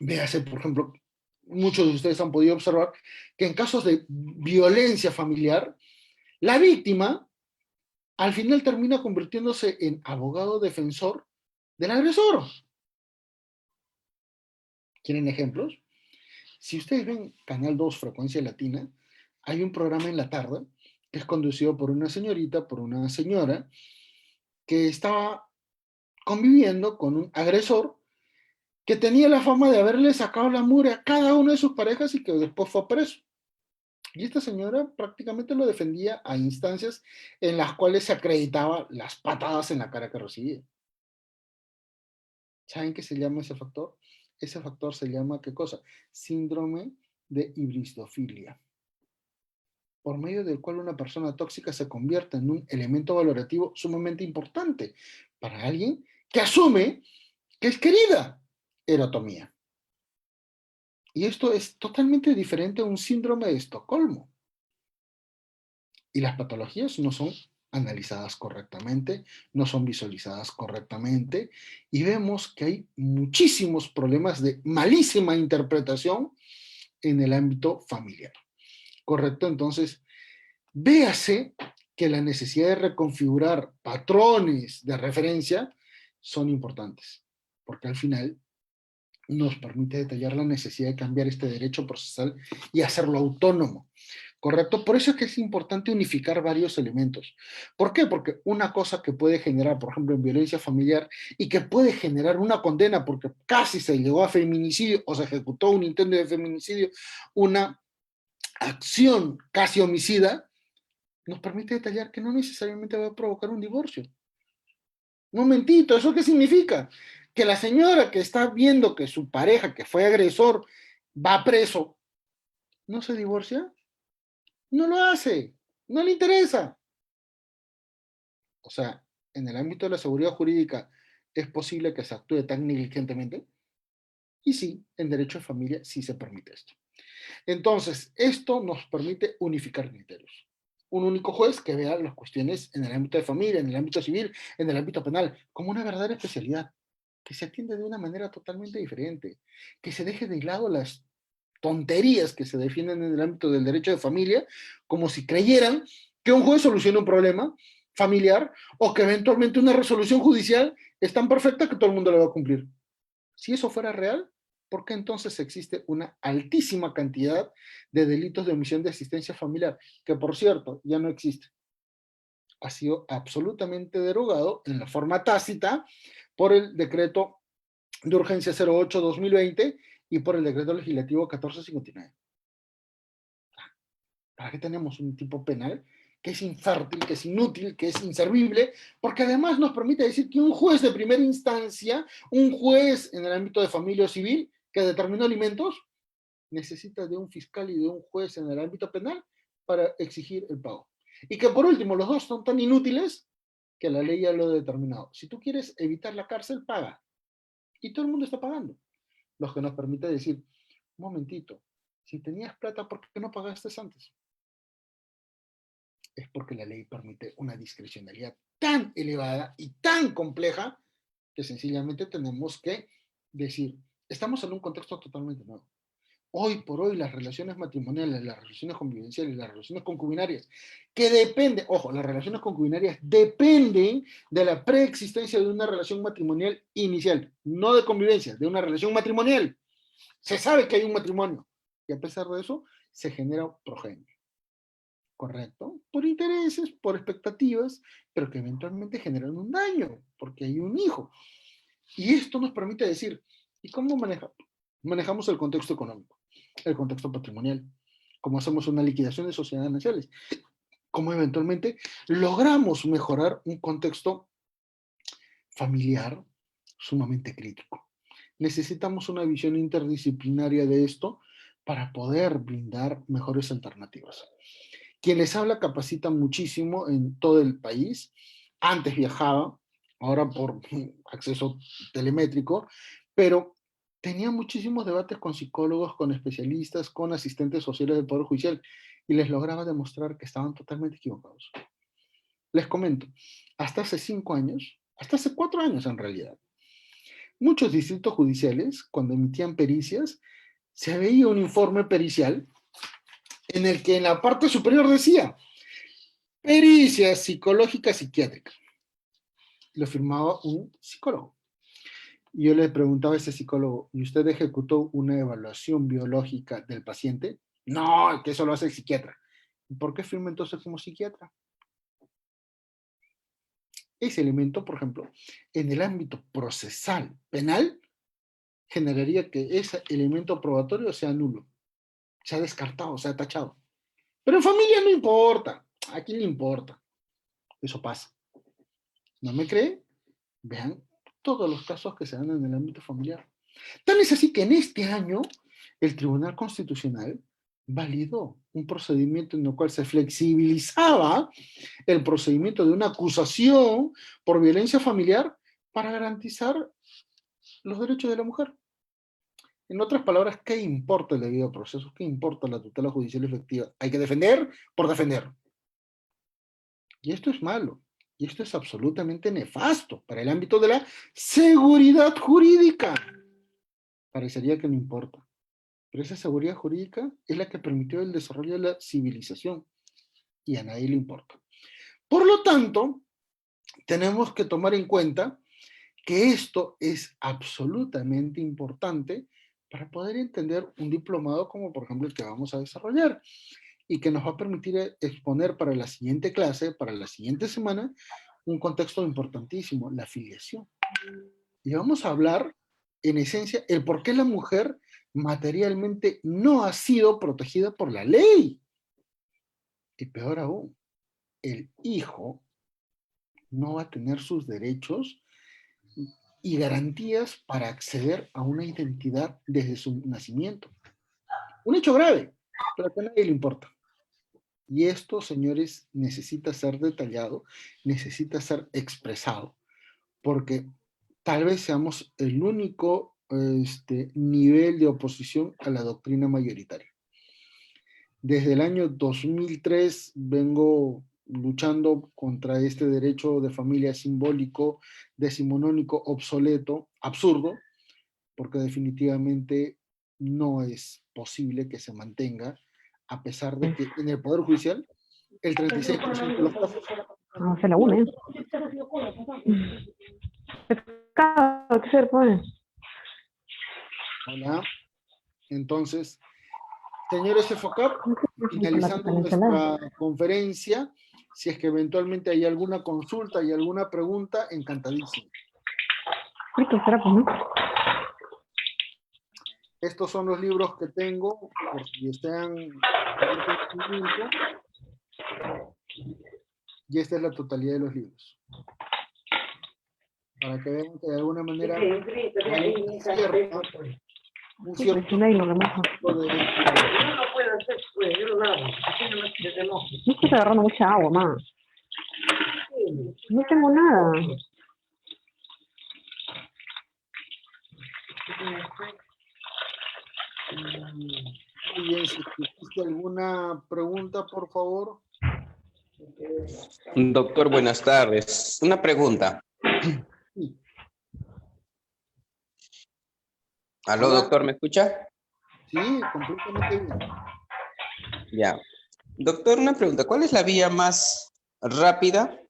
véase, por ejemplo, muchos de ustedes han podido observar que en casos de violencia familiar, la víctima al final termina convirtiéndose en abogado defensor del agresor. ¿Quieren ejemplos? Si ustedes ven Canal 2 Frecuencia Latina, hay un programa en la tarde que es conducido por una señorita, por una señora, que estaba conviviendo con un agresor que tenía la fama de haberle sacado la mugre a cada una de sus parejas y que después fue preso. Y esta señora prácticamente lo defendía a instancias en las cuales se acreditaba las patadas en la cara que recibía. ¿Saben qué se llama ese factor? Ese factor se llama, ¿qué cosa? Síndrome de hibristofilia, por medio del cual una persona tóxica se convierte en un elemento valorativo sumamente importante para alguien que asume que es querida. Erotomía. Y esto es totalmente diferente a un síndrome de Estocolmo. Y las patologías no son analizadas correctamente, no son visualizadas correctamente, y vemos que hay muchísimos problemas de malísima interpretación en el ámbito familiar. ¿Correcto? Entonces, véase que la necesidad de reconfigurar patrones de referencia son importantes, porque al final nos permite detallar la necesidad de cambiar este derecho procesal y hacerlo autónomo. ¿Correcto? Por eso es que es importante unificar varios elementos. ¿Por qué? Porque una cosa que puede generar, por ejemplo, en violencia familiar y que puede generar una condena porque casi se llegó a feminicidio o se ejecutó un intento de feminicidio, una acción casi homicida, nos permite detallar que no necesariamente va a provocar un divorcio. Un momentito, ¿eso qué significa? Que la señora que está viendo que su pareja, que fue agresor, va preso, ¿no se divorcia? No lo hace, no le interesa. O sea, en el ámbito de la seguridad jurídica, ¿es posible que se actúe tan negligentemente? Y sí, en derecho de familia sí se permite esto. Entonces, esto nos permite unificar criterios. Un único juez que vea las cuestiones en el ámbito de familia, en el ámbito civil, en el ámbito penal, como una verdadera especialidad, que se atiende de una manera totalmente diferente, que se deje de lado las tonterías que se defienden en el ámbito del derecho de familia, como si creyeran que un juez soluciona un problema familiar o que eventualmente una resolución judicial es tan perfecta que todo el mundo la va a cumplir. Si eso fuera real, ¿por qué entonces existe una altísima cantidad de delitos de omisión de asistencia familiar? Que por cierto, ya no existe. Ha sido absolutamente derogado en la forma tácita por el decreto de urgencia 08-2020 y por el decreto legislativo 1459. ¿Para qué tenemos un tipo penal que es infértil, que es inútil, que es inservible? Porque además nos permite decir que un juez de primera instancia, un juez en el ámbito de familia o civil que determinó alimentos, necesita de un fiscal y de un juez en el ámbito penal para exigir el pago. Y que por último, los dos son tan inútiles que la ley ya lo ha determinado. Si tú quieres evitar la cárcel, paga. Y todo el mundo está pagando. Lo que nos permite decir, un momentito, si tenías plata, ¿por qué no pagaste antes? Es porque la ley permite una discrecionalidad tan elevada y tan compleja que sencillamente tenemos que decir, estamos en un contexto totalmente nuevo. Hoy por hoy las relaciones matrimoniales, las relaciones convivenciales, las relaciones concubinarias, que dependen, ojo, las relaciones concubinarias dependen de la preexistencia de una relación matrimonial inicial, no de convivencia, de una relación matrimonial. Se sabe que hay un matrimonio y a pesar de eso se genera progenie. ¿Correcto? Por intereses, por expectativas, pero que eventualmente generan un daño, porque hay un hijo. Y esto nos permite decir, ¿y cómo manejamos el contexto económico, el contexto patrimonial? ¿Cómo hacemos una liquidación de sociedades gananciales? ¿Cómo eventualmente logramos mejorar un contexto familiar sumamente crítico? Necesitamos una visión interdisciplinaria de esto para poder brindar mejores alternativas. Quien les habla capacita muchísimo en todo el país. Antes viajaba, ahora por acceso telemétrico, pero tenía muchísimos debates con psicólogos, con especialistas, con asistentes sociales del Poder Judicial y les lograba demostrar que estaban totalmente equivocados. Les comento, hasta hace 5 años, hasta hace 4 años en realidad, muchos distritos judiciales, cuando emitían pericias, se veía un informe pericial en el que en la parte superior decía pericia psicológica psiquiátrica. Lo firmaba un psicólogo. Y yo le preguntaba a ese psicólogo, ¿y usted ejecutó una evaluación biológica del paciente? No, que eso lo hace el psiquiatra. ¿Y por qué firma entonces como psiquiatra? Ese elemento, por ejemplo, en el ámbito procesal penal, generaría que ese elemento probatorio sea nulo, sea descartado, sea tachado. Pero en familia no importa. ¿A quién le importa? Eso pasa. ¿No me cree? Vean todos los casos que se dan en el ámbito familiar. Tal es así que en este año el Tribunal Constitucional validó un procedimiento en el cual se flexibilizaba el procedimiento de una acusación por violencia familiar para garantizar los derechos de la mujer. En otras palabras, ¿qué importa el debido proceso? ¿Qué importa la tutela judicial efectiva? Hay que defender por defender. Y esto es malo. Y esto es absolutamente nefasto para el ámbito de la seguridad jurídica. Parecería que no importa. Pero esa seguridad jurídica es la que permitió el desarrollo de la civilización. Y a nadie le importa. Por lo tanto, tenemos que tomar en cuenta que esto es absolutamente importante para poder entender un diplomado como por ejemplo el que vamos a desarrollar y que nos va a permitir exponer para la siguiente clase, para la siguiente semana, un contexto importantísimo, la filiación. Y vamos a hablar, en esencia, el por qué la mujer materialmente no ha sido protegida por la ley. Y peor aún, el hijo no va a tener sus derechos y garantías para acceder a una identidad desde su nacimiento. Un hecho grave, pero que a nadie le importa. Y esto, señores, necesita ser detallado, necesita ser expresado, porque tal vez seamos el único nivel de oposición a la doctrina mayoritaria. Desde el año 2003 vengo luchando contra este derecho de familia simbólico, decimonónico, obsoleto, absurdo, porque definitivamente no es posible que se mantenga, a pesar de que en el Poder Judicial el 36% de los casos. No, se la une. Pescado, ¿qué se pone? Hola. Entonces, señores de FOCAP, finalizando nuestra conferencia, si es que eventualmente hay alguna consulta y alguna pregunta, encantadísimo. Estos son los libros que tengo, por si desean. Y esta es la totalidad de los libros. Para que vean que de alguna manera hay un cierto no estoy agarrando mucha agua, ma. No tengo nada. Muy bien, si existe alguna pregunta, por favor. Doctor, buenas tardes. Una pregunta. Sí. ¿Aló, Hola. doctor, me escucha? Sí, completamente bien. Ya. Doctor, una pregunta. ¿Cuál es la vía más rápida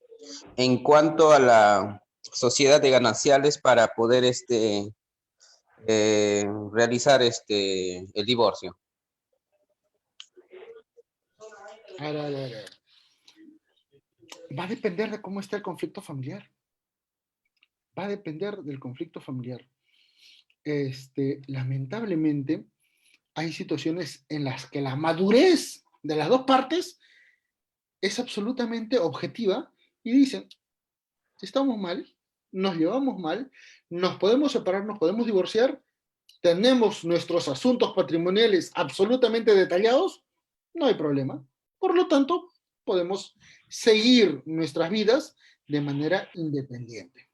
en cuanto a la sociedad de gananciales para poder realizar el divorcio? A ver. Va a depender de cómo está el conflicto familiar. Va a depender del conflicto familiar. Lamentablemente, hay situaciones en las que la madurez de las dos partes es absolutamente objetiva y dicen, estamos mal, nos llevamos mal, nos podemos separar, nos podemos divorciar, tenemos nuestros asuntos patrimoniales absolutamente detallados, no hay problema. Por lo tanto, podemos seguir nuestras vidas de manera independiente.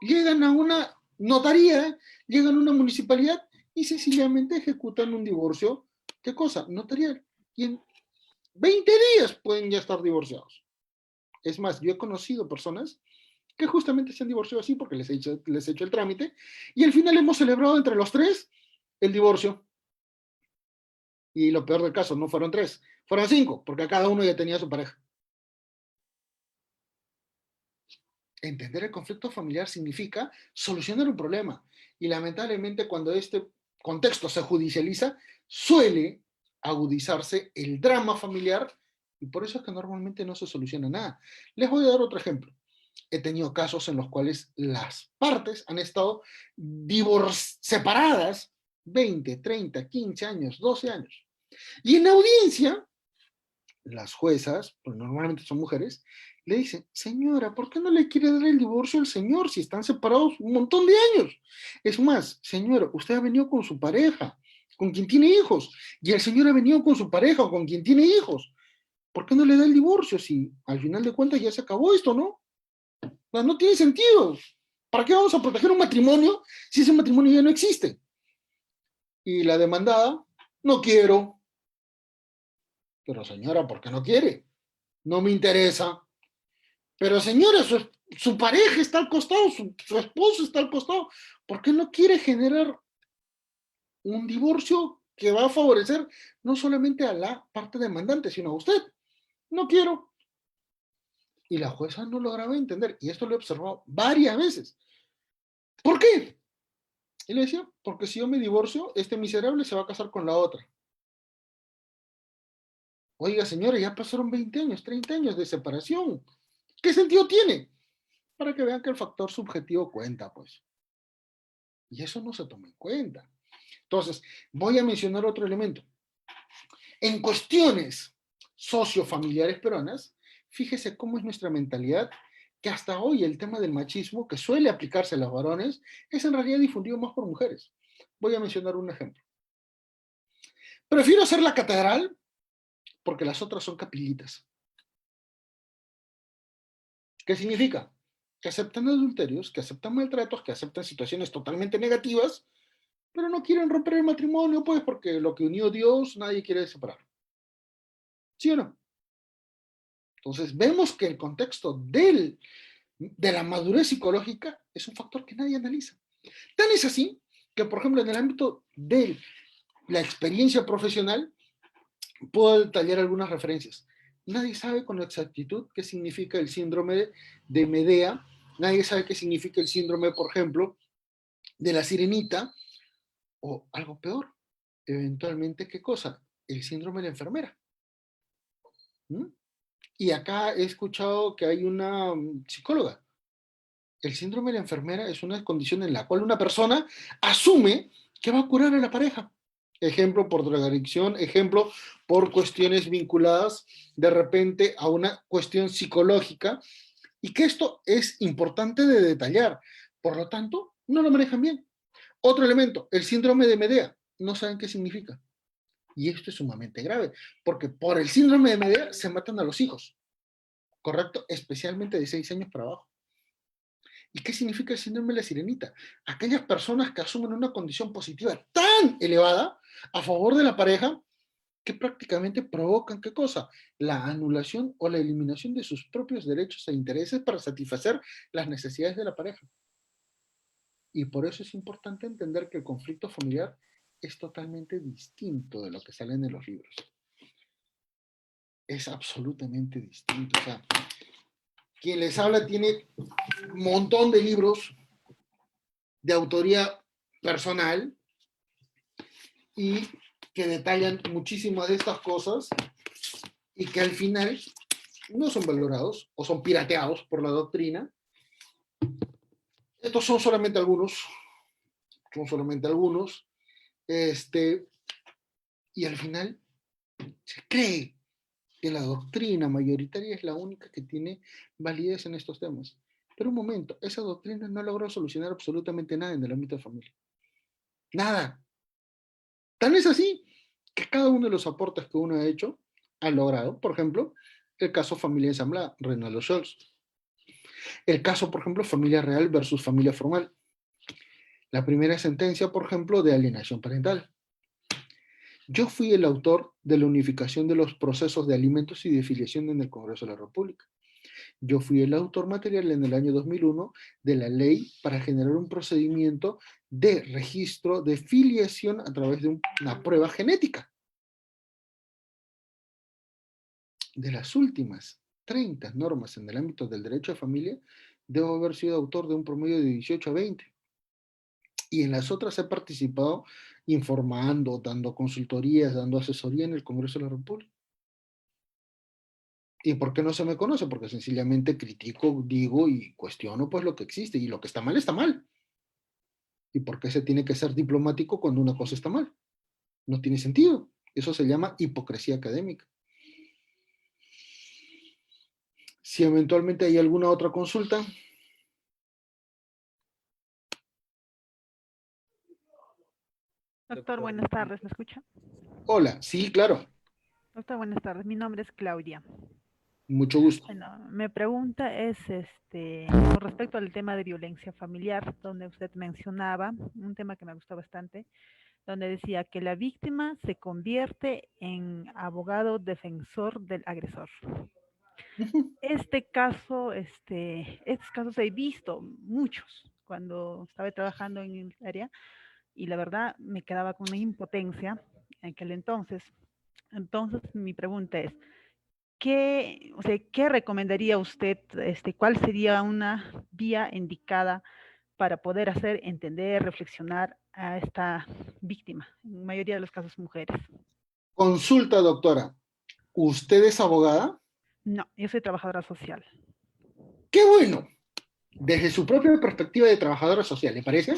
Llegan a una notaría, llegan a una municipalidad y sencillamente ejecutan un divorcio. ¿Qué cosa? Notarial. Y en 20 días pueden ya estar divorciados. Es más, yo he conocido personas que justamente se han divorciado así porque les he hecho el trámite y al final hemos celebrado entre los tres el divorcio. Y lo peor del caso, no fueron 3, fueron 5, porque cada uno ya tenía su pareja. Entender el conflicto familiar significa solucionar un problema. Y lamentablemente cuando este contexto se judicializa, suele agudizarse el drama familiar y por eso es que normalmente no se soluciona nada. Les voy a dar otro ejemplo. He tenido casos en los cuales las partes han estado separadas 20, 30, 15 años, 12 años. Y en la audiencia, las juezas, pues normalmente son mujeres, le dicen, señora, ¿por qué no le quiere dar el divorcio al señor si están separados un montón de años? Es más, señora, usted ha venido con su pareja, con quien tiene hijos, y el señor ha venido con su pareja o con quien tiene hijos. ¿Por qué no le da el divorcio si al final de cuentas ya se acabó esto, no? No tiene sentido. ¿Para qué vamos a proteger un matrimonio si ese matrimonio ya no existe? Y la demandada, no quiero. Pero señora, ¿por qué no quiere? No me interesa. Pero señora, su pareja está al costado, su esposo está al costado. ¿Por qué no quiere generar un divorcio que va a favorecer no solamente a la parte demandante, sino a usted? No quiero. Y la jueza no lograba entender, y esto lo he observado varias veces. ¿Por qué? Y le decía, porque si yo me divorcio, este miserable se va a casar con la otra. Oiga, señora, ya pasaron 20 años, 30 años de separación. ¿Qué sentido tiene? Para que vean que el factor subjetivo cuenta, pues. Y eso no se toma en cuenta. Entonces, voy a mencionar otro elemento. En cuestiones sociofamiliares peruanas, fíjese cómo es nuestra mentalidad, que hasta hoy el tema del machismo, que suele aplicarse a los varones, es en realidad difundido más por mujeres. Voy a mencionar un ejemplo. Prefiero hacer la catedral porque las otras son capillitas. ¿Qué significa? Que aceptan adulterios, que aceptan maltratos, que aceptan situaciones totalmente negativas, pero no quieren romper el matrimonio, pues porque lo que unió Dios nadie quiere separar. ¿Sí o no? Entonces vemos que el contexto de la madurez psicológica es un factor que nadie analiza. Tan es así que, por ejemplo, en el ámbito de la experiencia profesional, puedo detallar algunas referencias. Nadie sabe con exactitud qué significa el síndrome de Medea, nadie sabe qué significa el síndrome, por ejemplo, de la sirenita, o algo peor, eventualmente, ¿qué cosa? El síndrome de la enfermera. ¿Mm? Y acá he escuchado que hay una psicóloga. El síndrome de la enfermera es una condición en la cual una persona asume que va a curar a la pareja. Ejemplo por drogadicción, ejemplo por cuestiones vinculadas de repente a una cuestión psicológica, y que esto es importante de detallar. Por lo tanto, no lo manejan bien. Otro elemento, el síndrome de Medea. No saben qué significa. Y esto es sumamente grave, porque por el síndrome de Medea se matan a los hijos, ¿correcto? Especialmente de 6 años para abajo. ¿Y qué significa el síndrome de la sirenita? Aquellas personas que asumen una condición positiva tan elevada a favor de la pareja que prácticamente provocan, ¿qué cosa? La anulación o la eliminación de sus propios derechos e intereses para satisfacer las necesidades de la pareja. Y por eso es importante entender que el conflicto familiar es totalmente distinto de lo que sale en los libros. Es absolutamente distinto. O sea, quien les habla tiene un montón de libros de autoría personal y que detallan muchísimas de estas cosas y que al final no son valorados o son pirateados por la doctrina. Estos son solamente algunos, y al final se cree que la doctrina mayoritaria es la única que tiene validez en estos temas. Pero un momento, esa doctrina no logró solucionar absolutamente nada en el ámbito de familia. Nada. Tan es así que cada uno de los aportes que uno ha hecho ha logrado. Por ejemplo, el caso familia ensamblada, Reinaldo Scholz. El caso, por ejemplo, familia real versus familia formal. La primera sentencia, por ejemplo, de alienación parental. Yo fui el autor de la unificación de los procesos de alimentos y de filiación en el Congreso de la República. Yo fui el autor material en el año 2001 de la ley para generar un procedimiento de registro de filiación a través de una prueba genética. De las últimas 30 normas en el ámbito del derecho de familia, debo haber sido autor de un promedio de 18 a 20. Y en las otras he participado informando, dando consultorías, dando asesoría en el Congreso de la República. ¿Y por qué no se me conoce? Porque sencillamente critico, digo y cuestiono pues lo que existe, y lo que está mal está mal. ¿Y por qué se tiene que ser diplomático cuando una cosa está mal? No tiene sentido. Eso se llama hipocresía académica. Si eventualmente hay alguna otra consulta. Doctor, buenas tardes, ¿me escucha? Hola, sí, claro. Doctor, buenas tardes, mi nombre es Claudia. Mucho gusto. Bueno, mi pregunta es con respecto al tema de violencia familiar, donde usted mencionaba un tema que me gustó bastante, donde decía que la víctima se convierte en abogado defensor del agresor. Estos casos he visto muchos cuando estaba trabajando en el área y la verdad me quedaba con una impotencia en aquel entonces. Entonces, mi pregunta es, ¿qué recomendaría usted? ¿Cuál sería una vía indicada para poder hacer entender, reflexionar a esta víctima, en la mayoría de los casos mujeres? Consulta, doctora. ¿Usted es abogada? No, yo soy trabajadora social. ¡Qué bueno! Desde su propia perspectiva de trabajadora social, ¿le parece?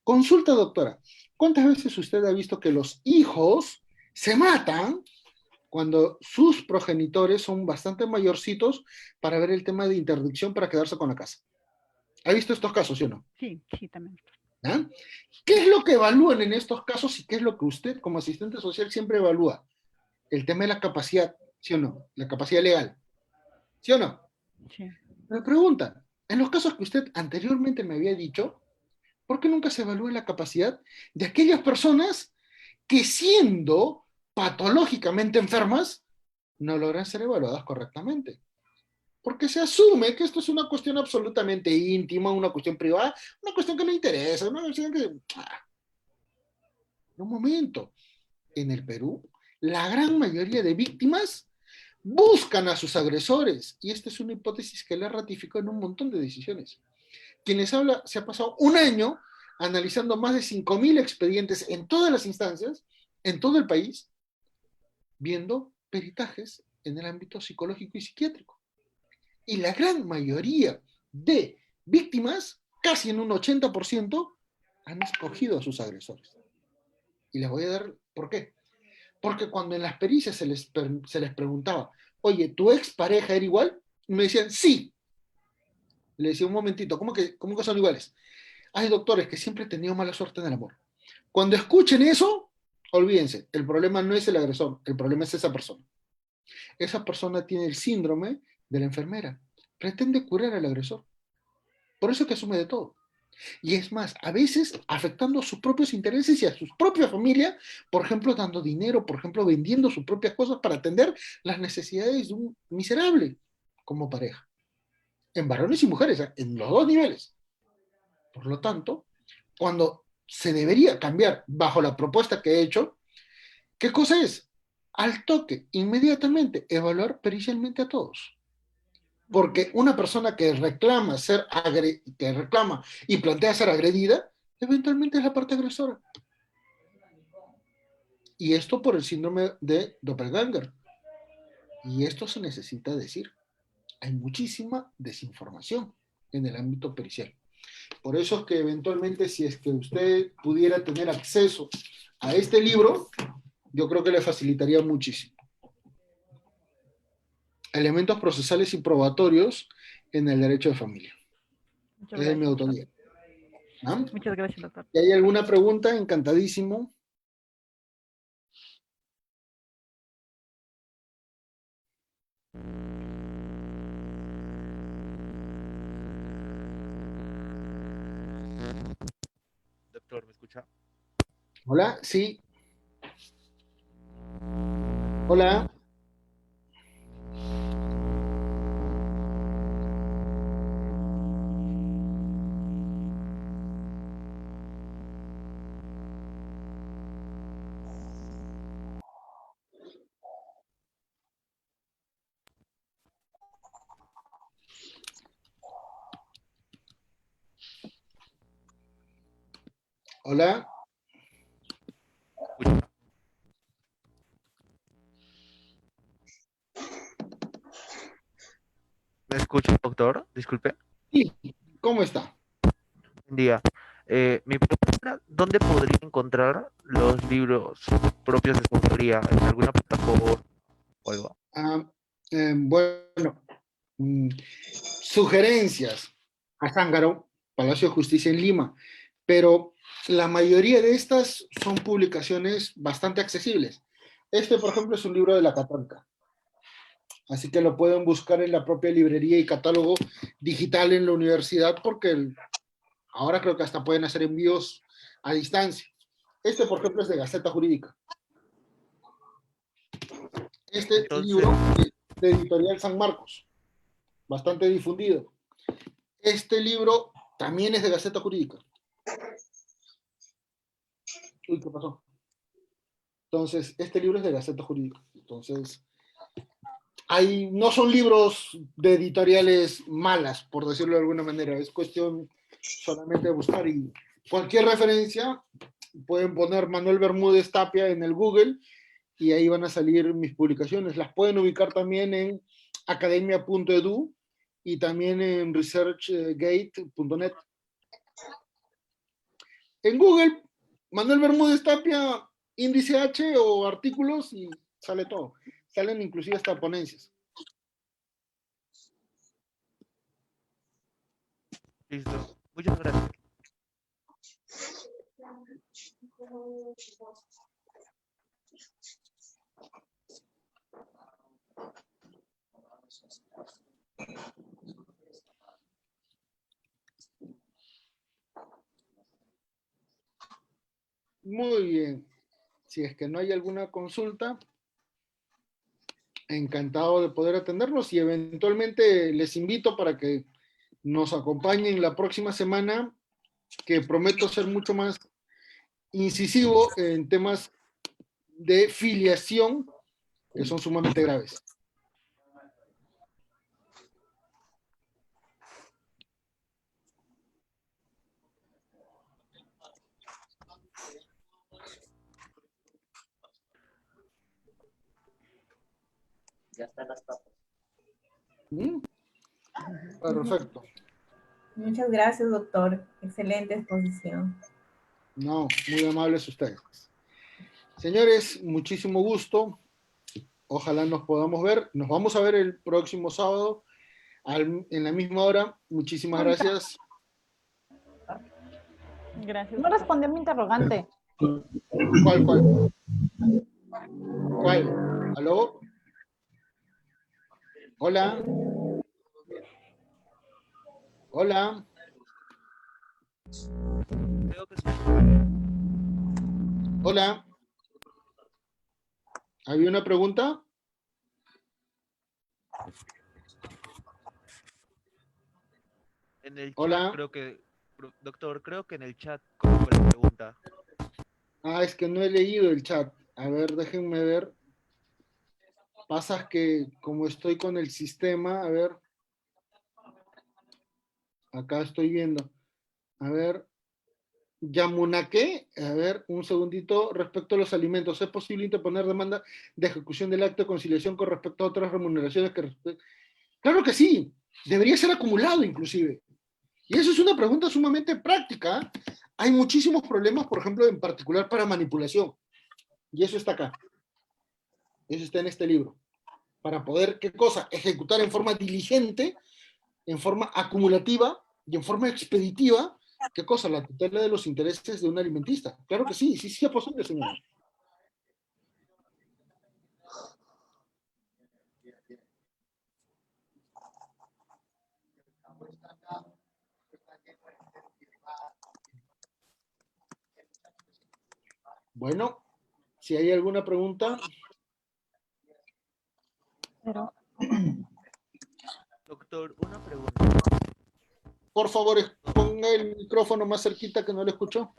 Consulta, doctora. ¿Cuántas veces usted ha visto que los hijos se matan cuando sus progenitores son bastante mayorcitos para ver el tema de interdicción para quedarse con la casa? ¿Ha visto estos casos, sí o no? Sí, sí, también. ¿Ah? ¿Qué es lo que evalúan en estos casos y qué es lo que usted como asistente social siempre evalúa? El tema de la capacidad, ¿sí o no? La capacidad legal, ¿sí o no? Sí. Me preguntan, en los casos que usted anteriormente me había dicho, ¿por qué nunca se evalúa la capacidad de aquellas personas que siendo patológicamente enfermas no logran ser evaluadas correctamente? Porque se asume que esto es una cuestión absolutamente íntima, una cuestión privada, una cuestión que no interesa, una cuestión que... Un momento, en el Perú, la gran mayoría de víctimas buscan a sus agresores, y esta es una hipótesis que le ha ratificado en un montón de decisiones. Quien les habla se ha pasado un año analizando más de 5.000 expedientes en todas las instancias, en todo el país, viendo peritajes en el ámbito psicológico y psiquiátrico. Y la gran mayoría de víctimas, casi en un 80%, han escogido a sus agresores. Y les voy a dar por qué. Porque cuando en las pericias se les preguntaba, oye, ¿tu expareja era igual? Y me decían, sí. Le decía, un momentito, ¿cómo que son iguales? Hay doctores que siempre he tenido mala suerte en el amor. Cuando escuchen eso, olvídense, el problema no es el agresor, el problema es esa persona. Esa persona tiene el síndrome de la enfermera. Pretende curar al agresor. Por eso es que asume de todo. Y es más, a veces afectando a sus propios intereses y a su propia familia, por ejemplo, dando dinero, por ejemplo, vendiendo sus propias cosas para atender las necesidades de un miserable como pareja. En varones y mujeres, en los dos niveles. Por lo tanto, cuando se debería cambiar bajo la propuesta que he hecho, ¿qué cosa es? Al toque, inmediatamente, evaluar pericialmente a todos. Porque una persona que reclama y plantea ser agredida, eventualmente es la parte agresora. Y esto por el síndrome de Doppelganger. Y esto se necesita decir. Hay muchísima desinformación en el ámbito pericial. Por eso es que eventualmente, si es que usted pudiera tener acceso a este libro, yo creo que le facilitaría muchísimo. Elementos procesales y probatorios en el derecho de familia. Muchas Es de mi gracias. autoría. ¿Ah? Muchas gracias, doctor. Si hay alguna pregunta, encantadísimo. Doctor, ¿me escucha? Hola, sí. Hola. Hola. ¿Me escucha, doctor? Disculpe. Sí, ¿cómo está? Buen día. Mi pregunta era, ¿dónde podría encontrar los libros propios de su autoría? ¿En alguna plataforma o algo? Bueno, sugerencias a Zángaro, Palacio de Justicia en Lima, pero la mayoría de estas son publicaciones bastante accesibles. Este, por ejemplo, es un libro de la Católica, así que lo pueden buscar en la propia librería y catálogo digital en la universidad, porque ahora creo que hasta pueden hacer envíos a distancia. Este, por ejemplo, es de Gaceta Jurídica. Este Entonces, libro de Editorial San Marcos, bastante difundido. Este libro también es de Gaceta Jurídica. Uy, ¿qué pasó? Entonces, este libro es de Gaceta Jurídica. Entonces, no son libros de editoriales malas, por decirlo de alguna manera. Es cuestión solamente de buscar, y cualquier referencia pueden poner Manuel Bermúdez Tapia en el Google y ahí van a salir mis publicaciones. Las pueden ubicar también en academia.edu y también en researchgate.net. En Google, Manuel Bermúdez Tapia, índice H o artículos, y sale todo. Salen inclusive hasta ponencias. Listo. Muchas gracias. Muy bien. Si es que no hay alguna consulta, encantado de poder atenderlos, y eventualmente les invito para que nos acompañen la próxima semana, que prometo ser mucho más incisivo en temas de filiación que son sumamente graves. Ya están las papas. ¿Mm? Perfecto. Muchas gracias, doctor. Excelente exposición. No, muy amables ustedes. Señores, muchísimo gusto. Ojalá nos podamos ver. Nos vamos a ver el próximo sábado en la misma hora. Muchísimas gracias. Gracias. No respondió mi interrogante. ¿Cuál? ¿Aló? Hola. Hola. Creo que sí. Hola. ¿Había una pregunta? En el Hola. chat creo que, doctor, creo que en el chat colocó la pregunta. Ah, es que no he leído el chat. A ver, déjenme ver. Pasa que como estoy con el sistema, a ver. Acá estoy viendo. A ver. Yamunake, a ver, un segundito. Respecto a los alimentos, ¿es posible interponer demanda de ejecución del acto de conciliación con respecto a otras remuneraciones que... Claro que sí. Debería ser acumulado inclusive. Y eso es una pregunta sumamente práctica. Hay muchísimos problemas, por ejemplo, en particular para manipulación. Y eso está acá. Eso está en este libro. Para poder, ¿qué cosa? Ejecutar en forma diligente, en forma acumulativa y en forma expeditiva, ¿qué cosa? La tutela de los intereses de un alimentista. Claro que sí, sí es posible, señor. Bueno, si hay alguna pregunta. Doctor, una pregunta. Por favor, ponga el micrófono más cerquita, que no lo escucho.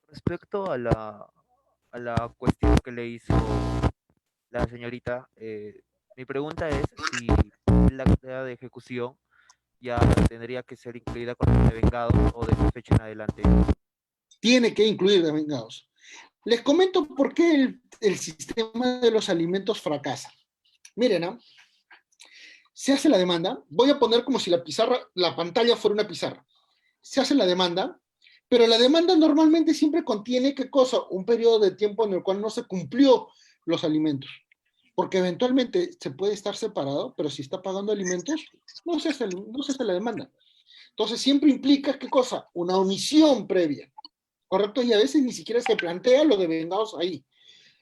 Respecto a la cuestión que le hizo la señorita, mi pregunta es si la acta de ejecución ya tendría que ser incluida con el devengado o de esa fecha en adelante. Tiene que incluir devengados. Les comento por qué el sistema de los alimentos fracasa. Miren, ¿no? Se hace la demanda. Voy a poner como si la pantalla fuera una pizarra. Se hace la demanda, pero la demanda normalmente siempre contiene, ¿qué cosa? Un periodo de tiempo en el cual no se cumplió los alimentos. Porque eventualmente se puede estar separado, pero si está pagando alimentos, no se hace la demanda. Entonces siempre implica, ¿qué cosa? Una omisión previa, ¿correcto? Y a veces ni siquiera se plantea lo de devengados ahí.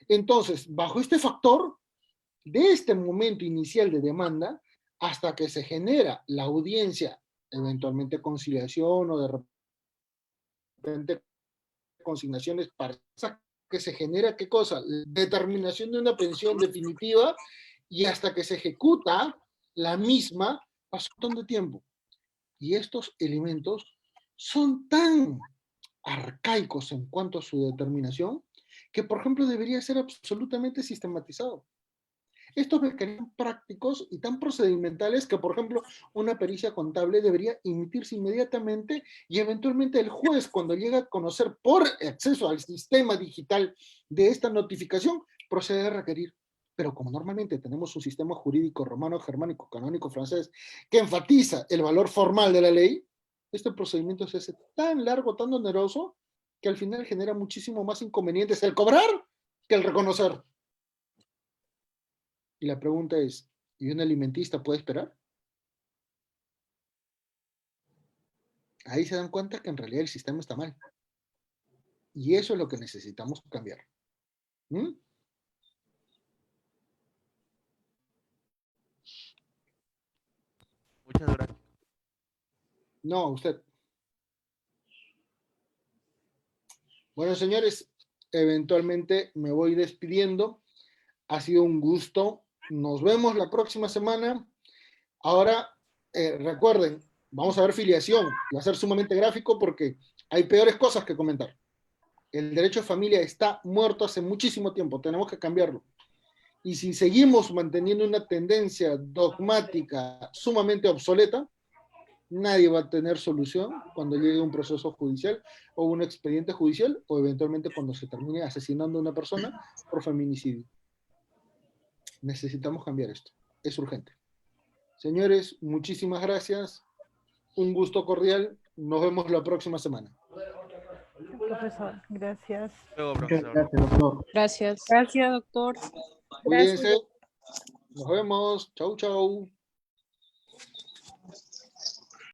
Entonces, bajo este factor, de este momento inicial de demanda, hasta que se genera la audiencia, eventualmente conciliación o de repente consignaciones para que se genera, ¿qué cosa? Determinación de una pensión definitiva y hasta que se ejecuta la misma pasa un montón de tiempo. Y estos elementos son tan arcaicos en cuanto a su determinación que, por ejemplo, debería ser absolutamente sistematizado. Estos requerían prácticos y tan procedimentales que, por ejemplo, una pericia contable debería emitirse inmediatamente y eventualmente el juez, cuando llega a conocer por acceso al sistema digital de esta notificación, procede a requerir. Pero como normalmente tenemos un sistema jurídico romano, germánico, canónico, francés, que enfatiza el valor formal de la ley, este procedimiento se hace tan largo, tan oneroso, que al final genera muchísimo más inconvenientes el cobrar que el reconocer. Y la pregunta es, ¿y un alimentista puede esperar? Ahí se dan cuenta que en realidad el sistema está mal. Y eso es lo que necesitamos cambiar. ¿Mm? Muchas gracias. No, usted. Bueno, señores, eventualmente me voy despidiendo. Ha sido un gusto. Nos vemos la próxima semana. Ahora, recuerden, vamos a ver filiación. Va a ser sumamente gráfico porque hay peores cosas que comentar. El derecho de familia está muerto hace muchísimo tiempo. Tenemos que cambiarlo. Y si seguimos manteniendo una tendencia dogmática sumamente obsoleta, nadie va a tener solución cuando llegue un proceso judicial o un expediente judicial o eventualmente cuando se termine asesinando a una persona por feminicidio. Necesitamos cambiar esto. Es urgente. Señores, muchísimas gracias. Un gusto cordial. Nos vemos la próxima semana. Profesor, gracias. Luego, Muchas profesor. gracias, doctor. Gracias. Gracias, doctor. Cuídense. Nos vemos. Chau, chau.